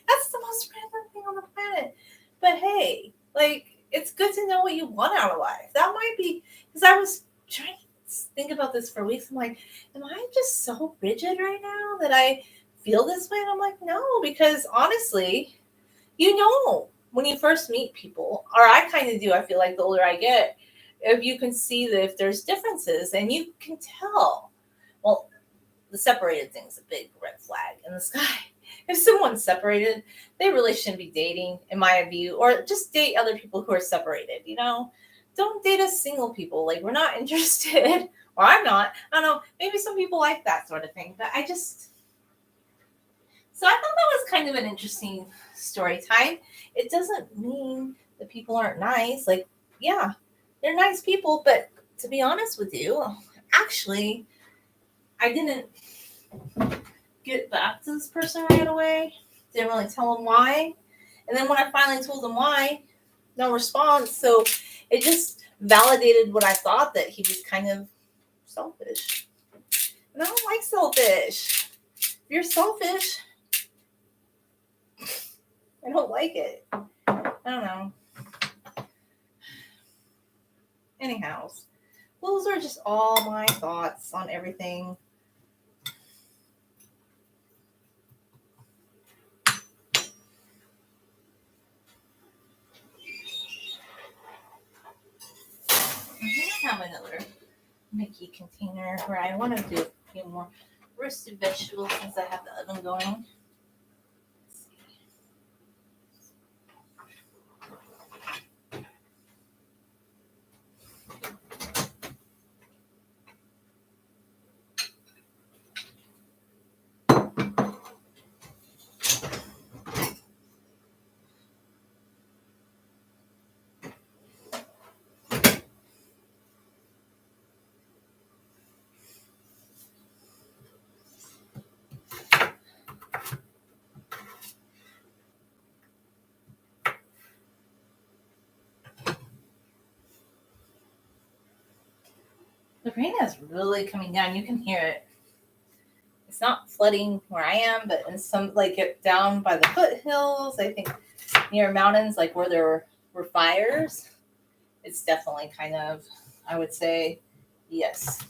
[SPEAKER 1] That's the most random thing on the planet. But hey, like, it's good to know what you want out of life. That might be, because I was trying to think about this for weeks. I'm like, am I just so rigid right now that I feel this way? And I'm like, no, because honestly, when you first meet people, or I kind of do, I feel like the older I get, if you can see that if there's differences and you can tell, well, the separated thing's a big red flag in the sky. If someone's separated, they really shouldn't be dating, in my view, or just date other people who are separated, Don't date us single people. Like, we're not interested, or I'm not. I don't know. Maybe some people like that sort of thing, but so I thought that was kind of an interesting story time. It doesn't mean that people aren't nice. Like, yeah, they're nice people, but to be honest with you, actually, I didn't get back to this person right away. Didn't really tell him why. And then when I finally told him why, no response. So it just validated what I thought, that he was kind of selfish. And I don't like selfish. If you're selfish, I don't like it. I don't know. Anyhow, those are just all my thoughts on everything. I have another Mickey container where I want to do a few more roasted vegetables since I have the oven going. The rain is really coming down. You can hear it. It's not flooding where I am, but in some, like, it down by the foothills, I think near mountains, like where there were fires, it's definitely kind of, I would say, yes.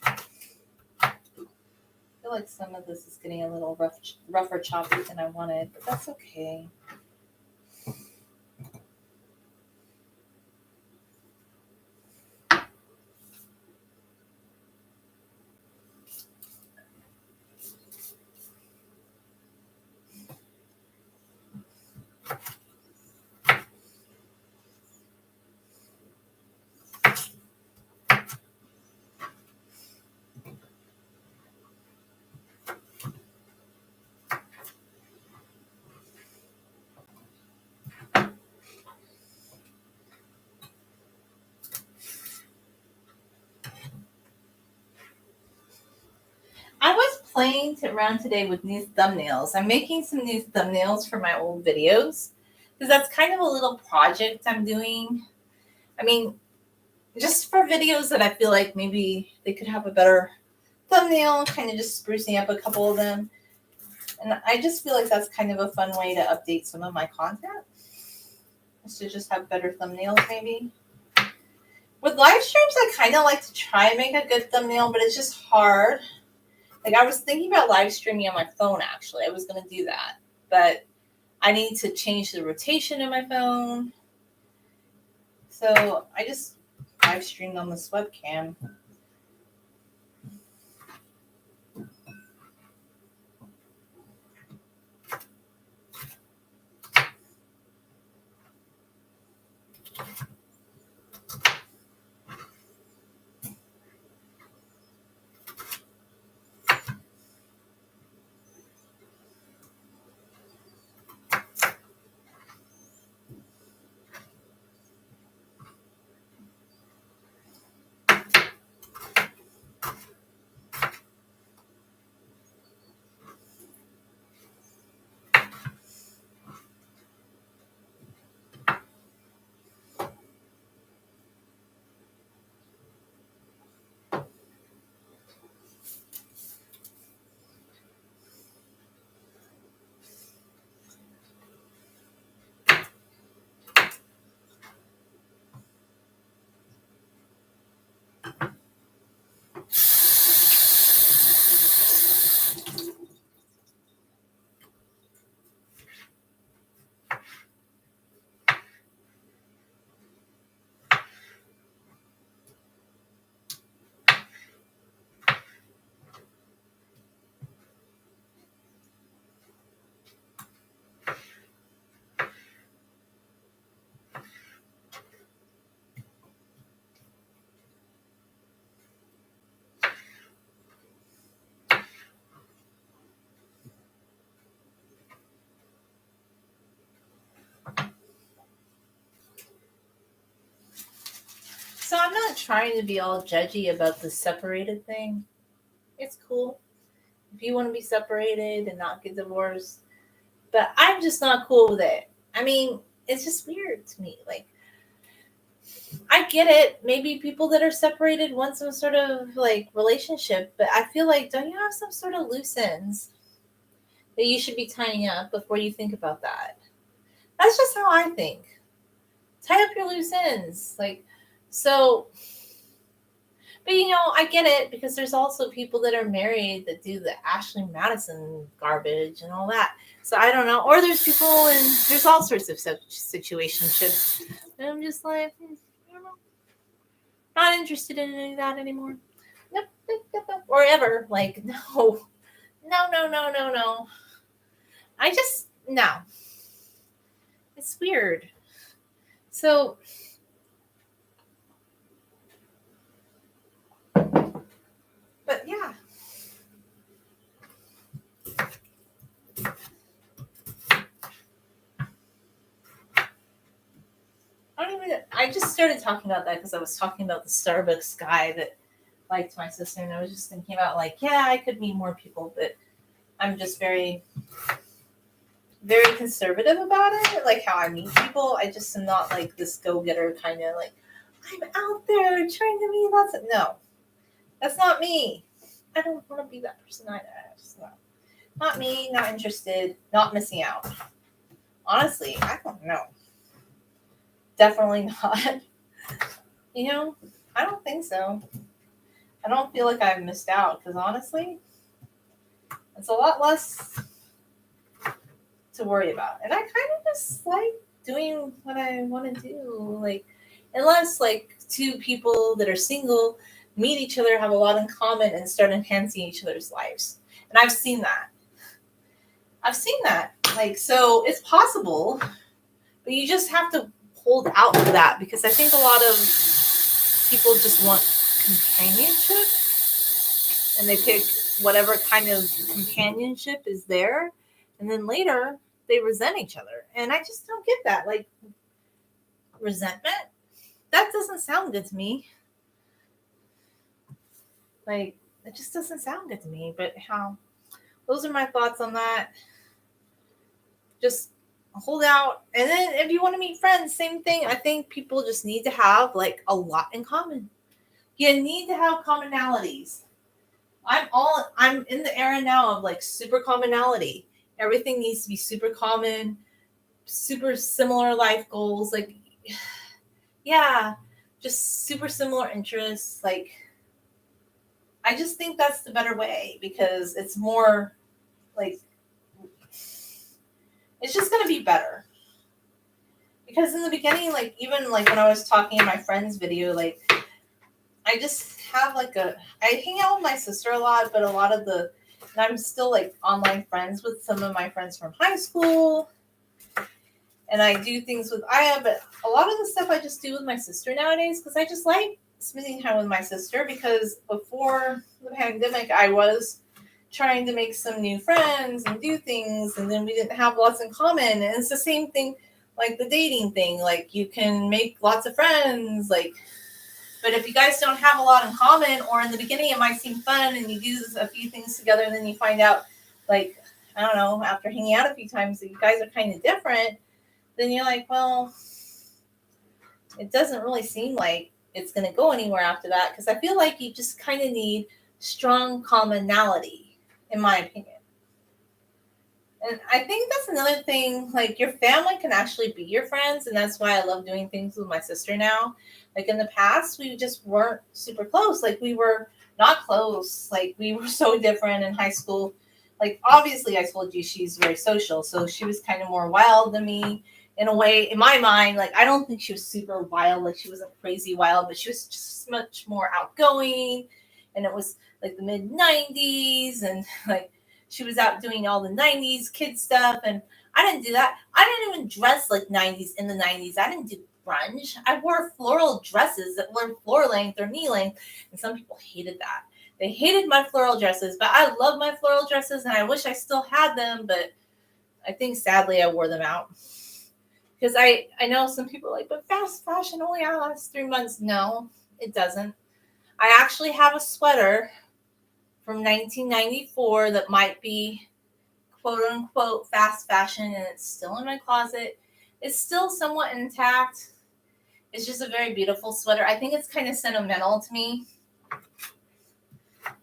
[SPEAKER 1] I feel like some of this is getting a little rougher choppy than I wanted, but that's okay. I was playing around today with new thumbnails. I'm making some new thumbnails for my old videos because that's kind of a little project I'm doing. I mean, just for videos that I feel like maybe they could have a better thumbnail, kind of just sprucing up a couple of them. And I just feel like that's kind of a fun way to update some of my content, is to just have better thumbnails maybe. With live streams, I kind of like to try and make a good thumbnail, but it's just hard. Like, I was thinking about live streaming on my phone, actually. I was going to do that. But I need to change the rotation in my phone. So I just live streamed on this webcam. So I'm not trying to be all judgy about the separated thing. It's cool if you want to be separated and not get divorced. But I'm just not cool with it. I mean, it's just weird to me. Like, I get it. Maybe people that are separated want some sort of like relationship, but I feel like, don't you have some sort of loose ends that you should be tying up before you think about that? That's just how I think. Tie up your loose ends. Like, so, but I get it because there's also people that are married that do the Ashley Madison garbage and all that. So I don't know. Or there's people and there's all sorts of situationships. And I'm just like, I don't know. Not interested in any of that anymore. Nope. Or ever. Like, no. No. I just, no. It's weird. So, but yeah. I just started talking about that because I was talking about the Starbucks guy that liked my sister, and I was just thinking about, like, yeah, I could meet more people, but I'm just very, very conservative about it. Like how I meet people, I just am not like this go-getter kind of like, I'm out there trying to be lots of. No, that's not me. I don't want to be that person either. Not me, not interested, not missing out. Honestly, I don't know. Definitely not. I don't think so. I don't feel like I've missed out because honestly, it's a lot less to worry about. And I kind of just like doing what I want to do. Like, unless like two people that are single meet each other, have a lot in common, and start enhancing each other's lives. And I've seen that. Like, so it's possible, but you just have to hold out for that because I think a lot of people just want companionship and they pick whatever kind of companionship is there. And then later they resent each other. And I just don't get that. Like, resentment? That doesn't sound good to me. Like, it just doesn't sound good to me. But those are my thoughts on that. Just hold out. And then if you want to meet friends, same thing. I think people just need to have like a lot in common. You need to have commonalities. I'm in the era now of like super commonality. Everything needs to be super common, super similar life goals. Like, yeah, just super similar interests. Like, I just think that's the better way because it's more like, it's just going to be better. Because in the beginning, like, even like when I was talking in my friend's video, like, I just have like I hang out with my sister a lot, but and I'm still like online friends with some of my friends from high school. And I do things with Aya, but a lot of the stuff I just do with my sister nowadays because I just like spending time with my sister because before the pandemic, I was trying to make some new friends and do things, and then we didn't have lots in common. And it's the same thing like the dating thing. Like, you can make lots of friends, like, but if you guys don't have a lot in common, or in the beginning it might seem fun and you do a few things together and then you find out, like, I don't know, after hanging out a few times that you guys are kind of different, then you're like, well, it doesn't really seem like it's going to go anywhere after that, because I feel like you just kind of need strong commonality, in my opinion. And I think that's another thing, like, your family can actually be your friends, and that's why I love doing things with my sister now. Like, in the past, we just weren't super close. Like, we were not close. Like, we were so different in high school. Like, obviously, I told you she's very social, so she was kind of more wild than me in a way. In my mind, like, I don't think she was super wild. Like, she wasn't crazy wild, but she was just much more outgoing. And it was, like, the mid-90s, and, like, she was out doing all the 90s kid stuff, and I didn't do that. I didn't even dress like 90s in the 90s. I didn't do grunge. I wore floral dresses that were floor length or knee length, and some people hated that. They hated my floral dresses, but I love my floral dresses, and I wish I still had them, but I think sadly I wore them out. Because I know some people are like, but fast fashion only lasts 3 months. No, it doesn't. I actually have a sweater from 1994 that might be quote unquote fast fashion, and it's still in my closet. It's still somewhat intact. It's just a very beautiful sweater. I think it's kind of sentimental to me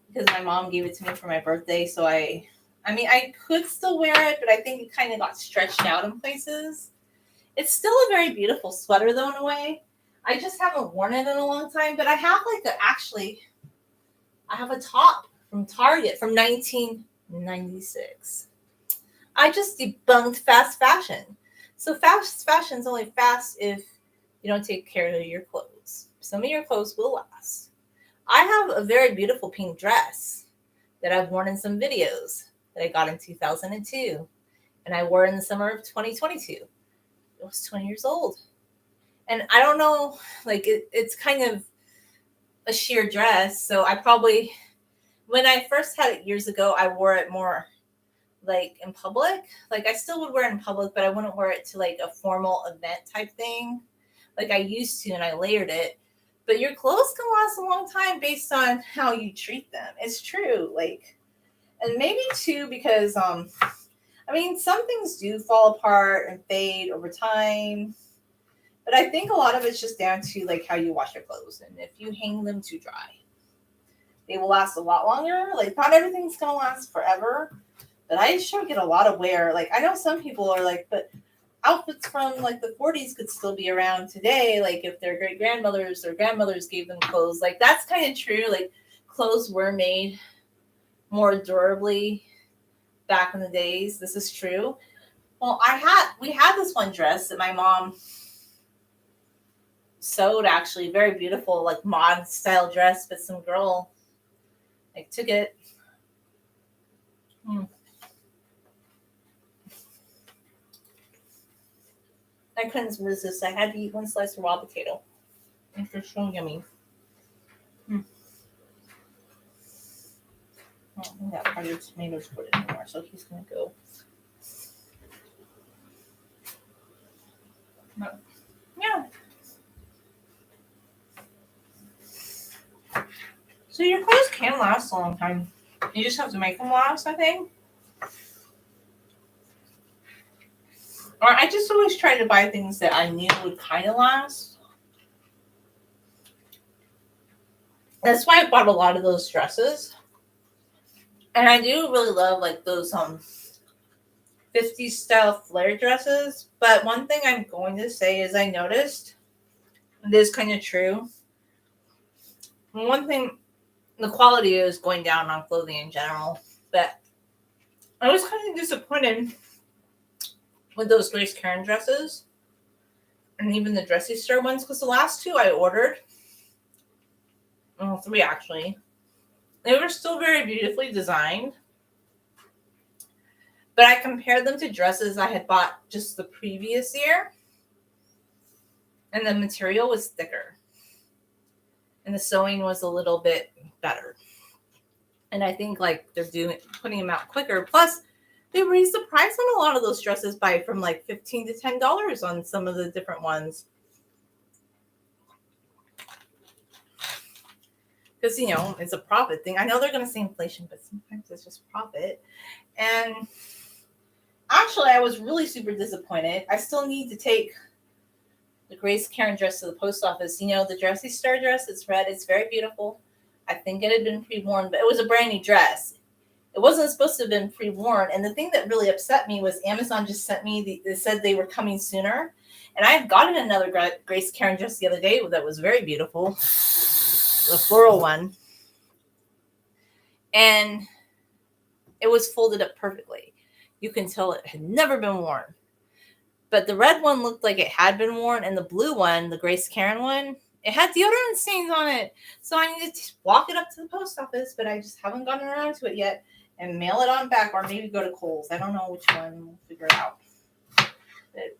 [SPEAKER 1] because my mom gave it to me for my birthday. So I could still wear it, but I think it kind of got stretched out in places. It's still a very beautiful sweater though, in a way. I just haven't worn it in a long time, but I have I have a top from Target from 1996. I just debunked fast fashion. So fast fashion is only fast if you don't take care of your clothes. Some of your clothes will last. I have a very beautiful pink dress that I've worn in some videos that I got in 2002. And I wore it in the summer of 2022. It was 20 years old. And I don't know, like, it's kind of a sheer dress. So I probably, when I first had it years ago, I wore it more like in public. Like, I still would wear it in public, but I wouldn't wear it to like a formal event type thing like I used to, and I layered it. But your clothes can last a long time based on how you treat them. It's true. Like, and maybe too, because some things do fall apart and fade over time. But I think a lot of it's just down to like how you wash your clothes, and if you hang them too dry, they will last a lot longer. Like not everything's gonna last forever, but I sure get a lot of wear. Like I know some people are like, but outfits from like the 40s could still be around today. Like if their great grandmothers or grandmothers gave them clothes, like that's kind of true. Like clothes were made more durably back in the days. This is true. Well, we had this one dress that my mom sewed, actually very beautiful, like mod style dress, but some girl like took it. I couldn't resist. I had to eat one slice of raw potato. It's just so yummy. I don't think that part of the tomatoes put it anymore, so he's gonna go. But, yeah. So your clothes can last a long time. You just have to make them last, I think. Or I just always try to buy things that I knew would kind of last. That's why I bought a lot of those dresses. And I do really love like those 50s style flare dresses. But one thing I'm going to say is I noticed, it is kind of true. One thing, the quality is going down on clothing in general. But I was kind of disappointed with those Grace Karen dresses. And even the dressy store ones. Because the last two I ordered, well, 3 actually, they were still very beautifully designed. But I compared them to dresses I had bought just the previous year. And the material was thicker. And the sewing was a little bit better. And I think like they're putting them out quicker. Plus, they raised the price on a lot of those dresses from like $15 to $10 on some of the different ones. Because, it's a profit thing. I know they're going to say inflation, but sometimes it's just profit. And actually, I was really super disappointed. I still need to take the Grace Karen dress to the post office. The dressy star dress, it's red. It's very beautiful. I think it had been pre-worn, but it was a brand new dress. It wasn't supposed to have been pre-worn. And the thing that really upset me was Amazon just sent me, they said they were coming sooner. And I had gotten another Grace Karen dress the other day that was very beautiful. The floral one. And it was folded up perfectly. You can tell it had never been worn. But the red one looked like it had been worn, and the blue one, the Grace Karen one, it had deodorant stains on it. So I needed to walk it up to the post office, but I just haven't gotten around to it yet, and mail it on back, or maybe go to Kohl's. I don't know which one. We'll figure it out. But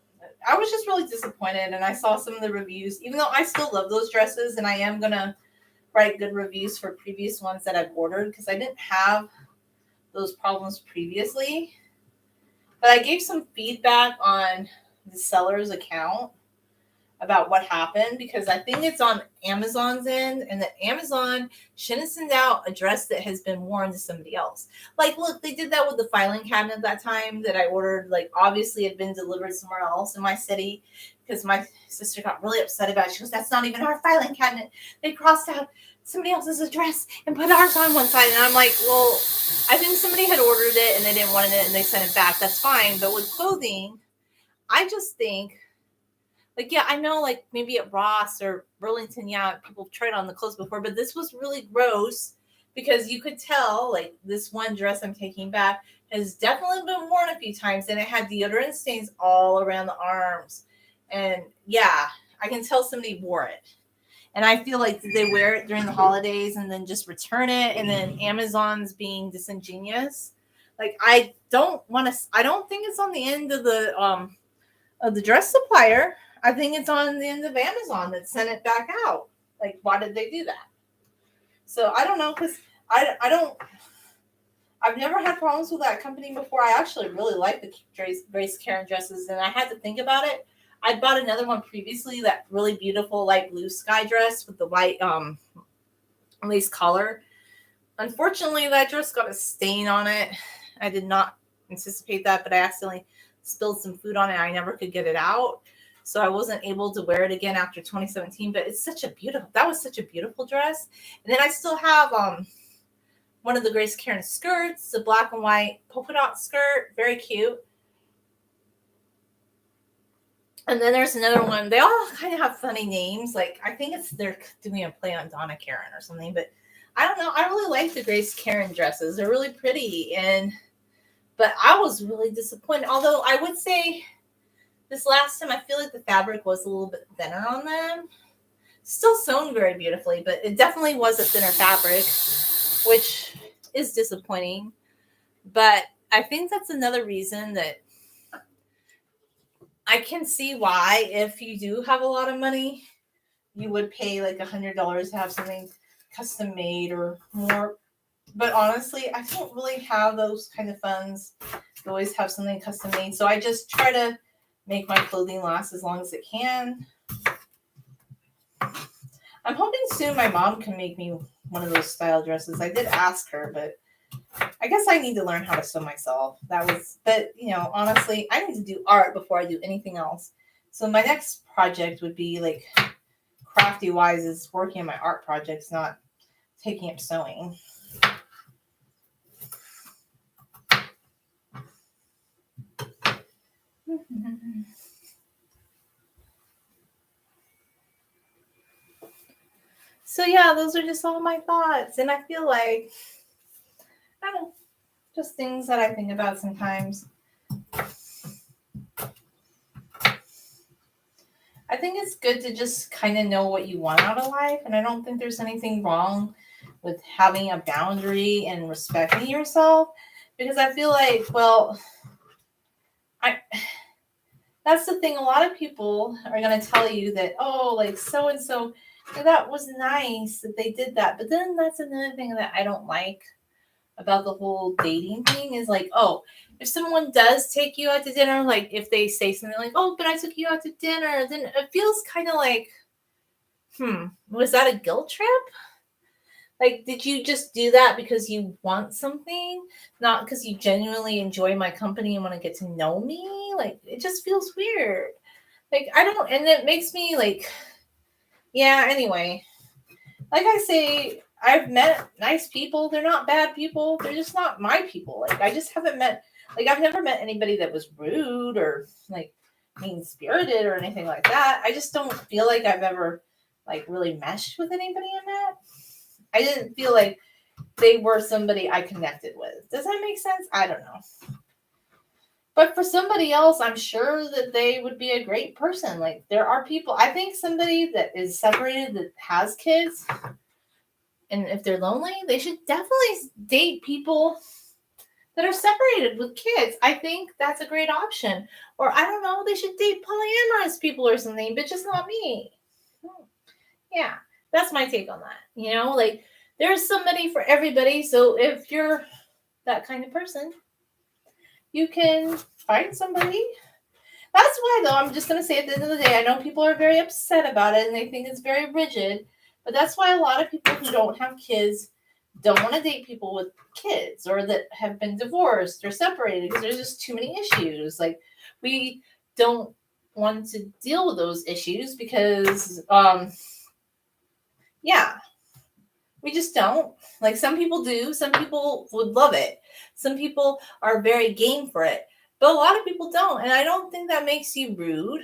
[SPEAKER 1] I was just really disappointed, and I saw some of the reviews, even though I still love those dresses, and I am going to write good reviews for previous ones that I've ordered, because I didn't have those problems previously. But I gave some feedback on the seller's account about what happened, because I think it's on Amazon's end, and that Amazon shouldn't send out a dress that has been worn to somebody else. Like, look, they did that with the filing cabinet that time that I ordered. Like, obviously it had been delivered somewhere else in my city, because my sister got really upset about it. She goes, that's not even our filing cabinet. They crossed out somebody else's address and put ours on one side. And I'm like, well, I think somebody had ordered it and they didn't want it and they sent it back. That's fine. But with clothing, I just think, like, yeah, I know, like, maybe at Ross or Burlington, yeah, people tried on the clothes before, but this was really gross, because you could tell, like, this one dress I'm taking back has definitely been worn a few times, and it had deodorant stains all around the arms. And, yeah, I can tell somebody wore it. And I feel like, did they wear it during the holidays and then just return it, and then Amazon's being disingenuous? Like, I don't think it's on the end of the dress supplier. I think it's on the end of Amazon that sent it back out. Like, why did they do that? So I don't know, because I've never had problems with that company before. I actually really like the Grace Karen dresses, and I had to think about it. I bought another one previously, that really beautiful light blue sky dress with the white lace collar. Unfortunately, that dress got a stain on it. I did not anticipate that, but I accidentally spilled some food on it. I never could get it out. so I wasn't able to wear it again after 2017. But that was such a beautiful dress. And then I still have one of the Grace Karen skirts, the black and white polka dot skirt, very cute. And then there's another one. They all kind of have funny names. Like I think they're doing a play on Donna Karen or something. But I don't know. I really like the Grace Karen dresses. They're really pretty. But I was really disappointed. Although I would say this last time, I feel like the fabric was a little bit thinner on them. Still sewn very beautifully, but it definitely was a thinner fabric, which is disappointing. But I think that's another reason that I can see why, if you do have a lot of money, you would pay like $100 to have something custom made or more. But honestly, I don't really have those kind of funds to always have something custom made. So I just try to make my clothing last as long as it can. I'm hoping soon my mom can make me one of those style dresses. I did ask her, but I guess I need to learn how to sew myself. But honestly, I need to do art before I do anything else. So my next project would be like crafty wise is working on my art projects, not taking up sewing. So yeah, those are just all my thoughts. And I feel like, I don't know, just things that I think about sometimes. I think it's good to just kind of know what you want out of life. And I don't think there's anything wrong with having a boundary and respecting yourself. Because I feel like, that's the thing. A lot of people are going to tell you that, oh, like so-and-so, that was nice that they did that. But then that's another thing that I don't like about the whole dating thing is like, oh, if someone does take you out to dinner, like if they say something like, oh, but I took you out to dinner, then it feels kind of like, was that a guilt trip? Like, did you just do that because you want something, not because you genuinely enjoy my company and want to get to know me? Like, it just feels weird. Like, I don't, and it makes me like, yeah, anyway. Like I say, I've met nice people. They're not bad people. They're just not my people. Like, I just haven't met, like, I've never met anybody that was rude or like mean-spirited or anything like that. I just don't feel like I've ever like really meshed with anybody in that. I didn't feel like they were somebody I connected with. Does that make sense? I don't know. But for somebody else, I'm sure that they would be a great person. Like, there are people, I think somebody that is separated that has kids, and if they're lonely, they should definitely date people that are separated with kids. I think that's a great option. Or I don't know, they should date polyamorous people or something, but just not me. Yeah, that's my take on that. Like, there's somebody for everybody. So if you're that kind of person, you can find somebody. That's why, though, I'm just going to say at the end of the day, I know people are very upset about it and they think it's very rigid, but that's why a lot of people who don't have kids don't want to date people with kids or that have been divorced or separated because there's just too many issues. Like, we don't want to deal with those issues because, we just don't. Like, some people do. Some people would love it. Some people are very game for it. But a lot of people don't. And I don't think that makes you rude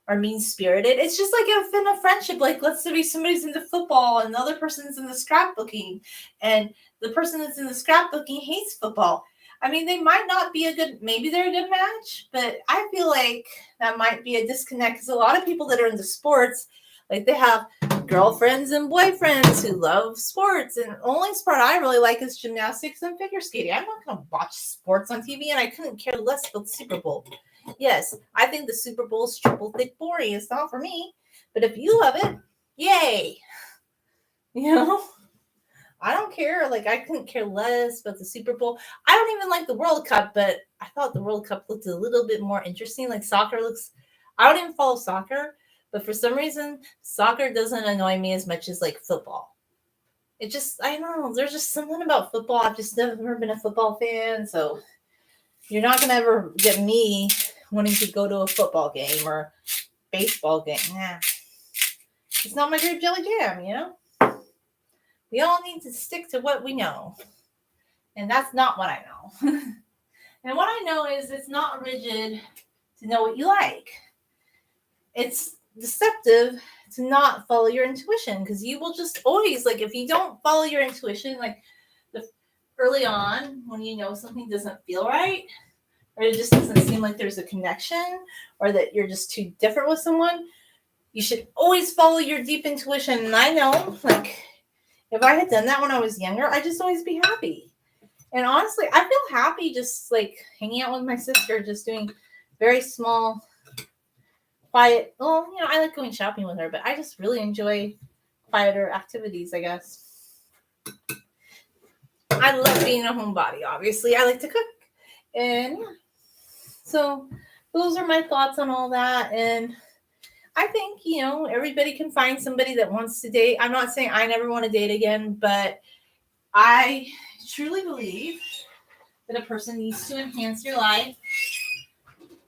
[SPEAKER 1] or mean-spirited. It's just like if in a friendship, like let's say somebody's into football and the other person's into scrapbooking and the person that's in the scrapbooking hates football. I mean, they might not be maybe they're a good match, but I feel like that might be a disconnect because a lot of people that are into sports, like they have girlfriends and boyfriends who love sports, and the only sport I really like is gymnastics and figure skating. I'm not going to watch sports on TV, and I couldn't care less about the Super Bowl. Yes, I think the Super Bowl is triple thick boring. It's not for me, but if you love it, yay! I don't care. Like, I couldn't care less about the Super Bowl. I don't even like the World Cup, but I thought the World Cup looked a little bit more interesting. Like, soccer looks, I don't even follow soccer, but for some reason, soccer doesn't annoy me as much as like football. It just, I don't know. There's just something about football. I've just never been a football fan. So you're not going to ever get me wanting to go to a football game or baseball game. Nah, it's not my grape jelly jam, you know? We all need to stick to what we know. And that's not what I know. And what I know is it's not rigid to know what you like. It's deceptive to not follow your intuition, because you will just always, like, if you don't follow your intuition, like early on when you know something doesn't feel right, or it just doesn't seem like there's a connection, or that you're just too different with someone, you should always follow your deep intuition. And I know, like, if I had done that when I was younger, I'd just always be happy. And honestly, I feel happy just like hanging out with my sister, just doing very small, quiet. Well, you know, I like going shopping with her, but I just really enjoy quieter activities, I guess. I love being a homebody, obviously. I like to cook. And yeah. So those are my thoughts on all that. And I think, you know, everybody can find somebody that wants to date. I'm not saying I never want to date again, but I truly believe that a person needs to enhance your life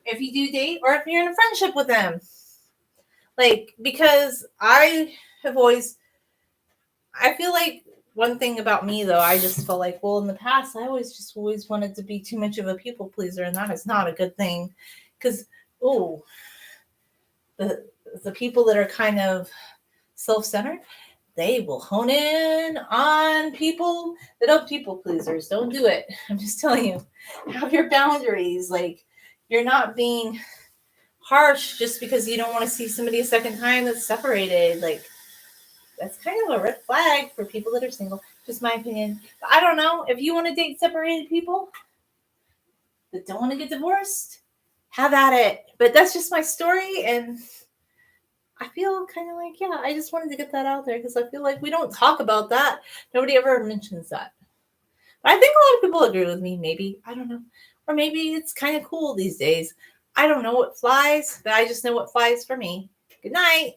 [SPEAKER 1] if you do date, or if you're in a friendship with them. Like, because I feel like one thing about me, though, I just felt like, well, in the past, I always wanted to be too much of a people pleaser, and that is not a good thing. Because, the people that are kind of self-centered, they will hone in on people that are people pleasers. Don't do it. I'm just telling you, have your boundaries. Like, you're not being harsh just because you don't want to see somebody a second time that's separated. Like, that's kind of a red flag for people that are single. Just my opinion. But I don't know. If you want to date separated people that don't want to get divorced, have at it. But that's just my story, and I feel kind of like, yeah, I just wanted to get that out there because I feel like we don't talk about that. Nobody ever mentions that. But I think a lot of people agree with me, maybe. I don't know. Or maybe it's kind of cool these days. I don't know what flies, but I just know what flies for me. Good night.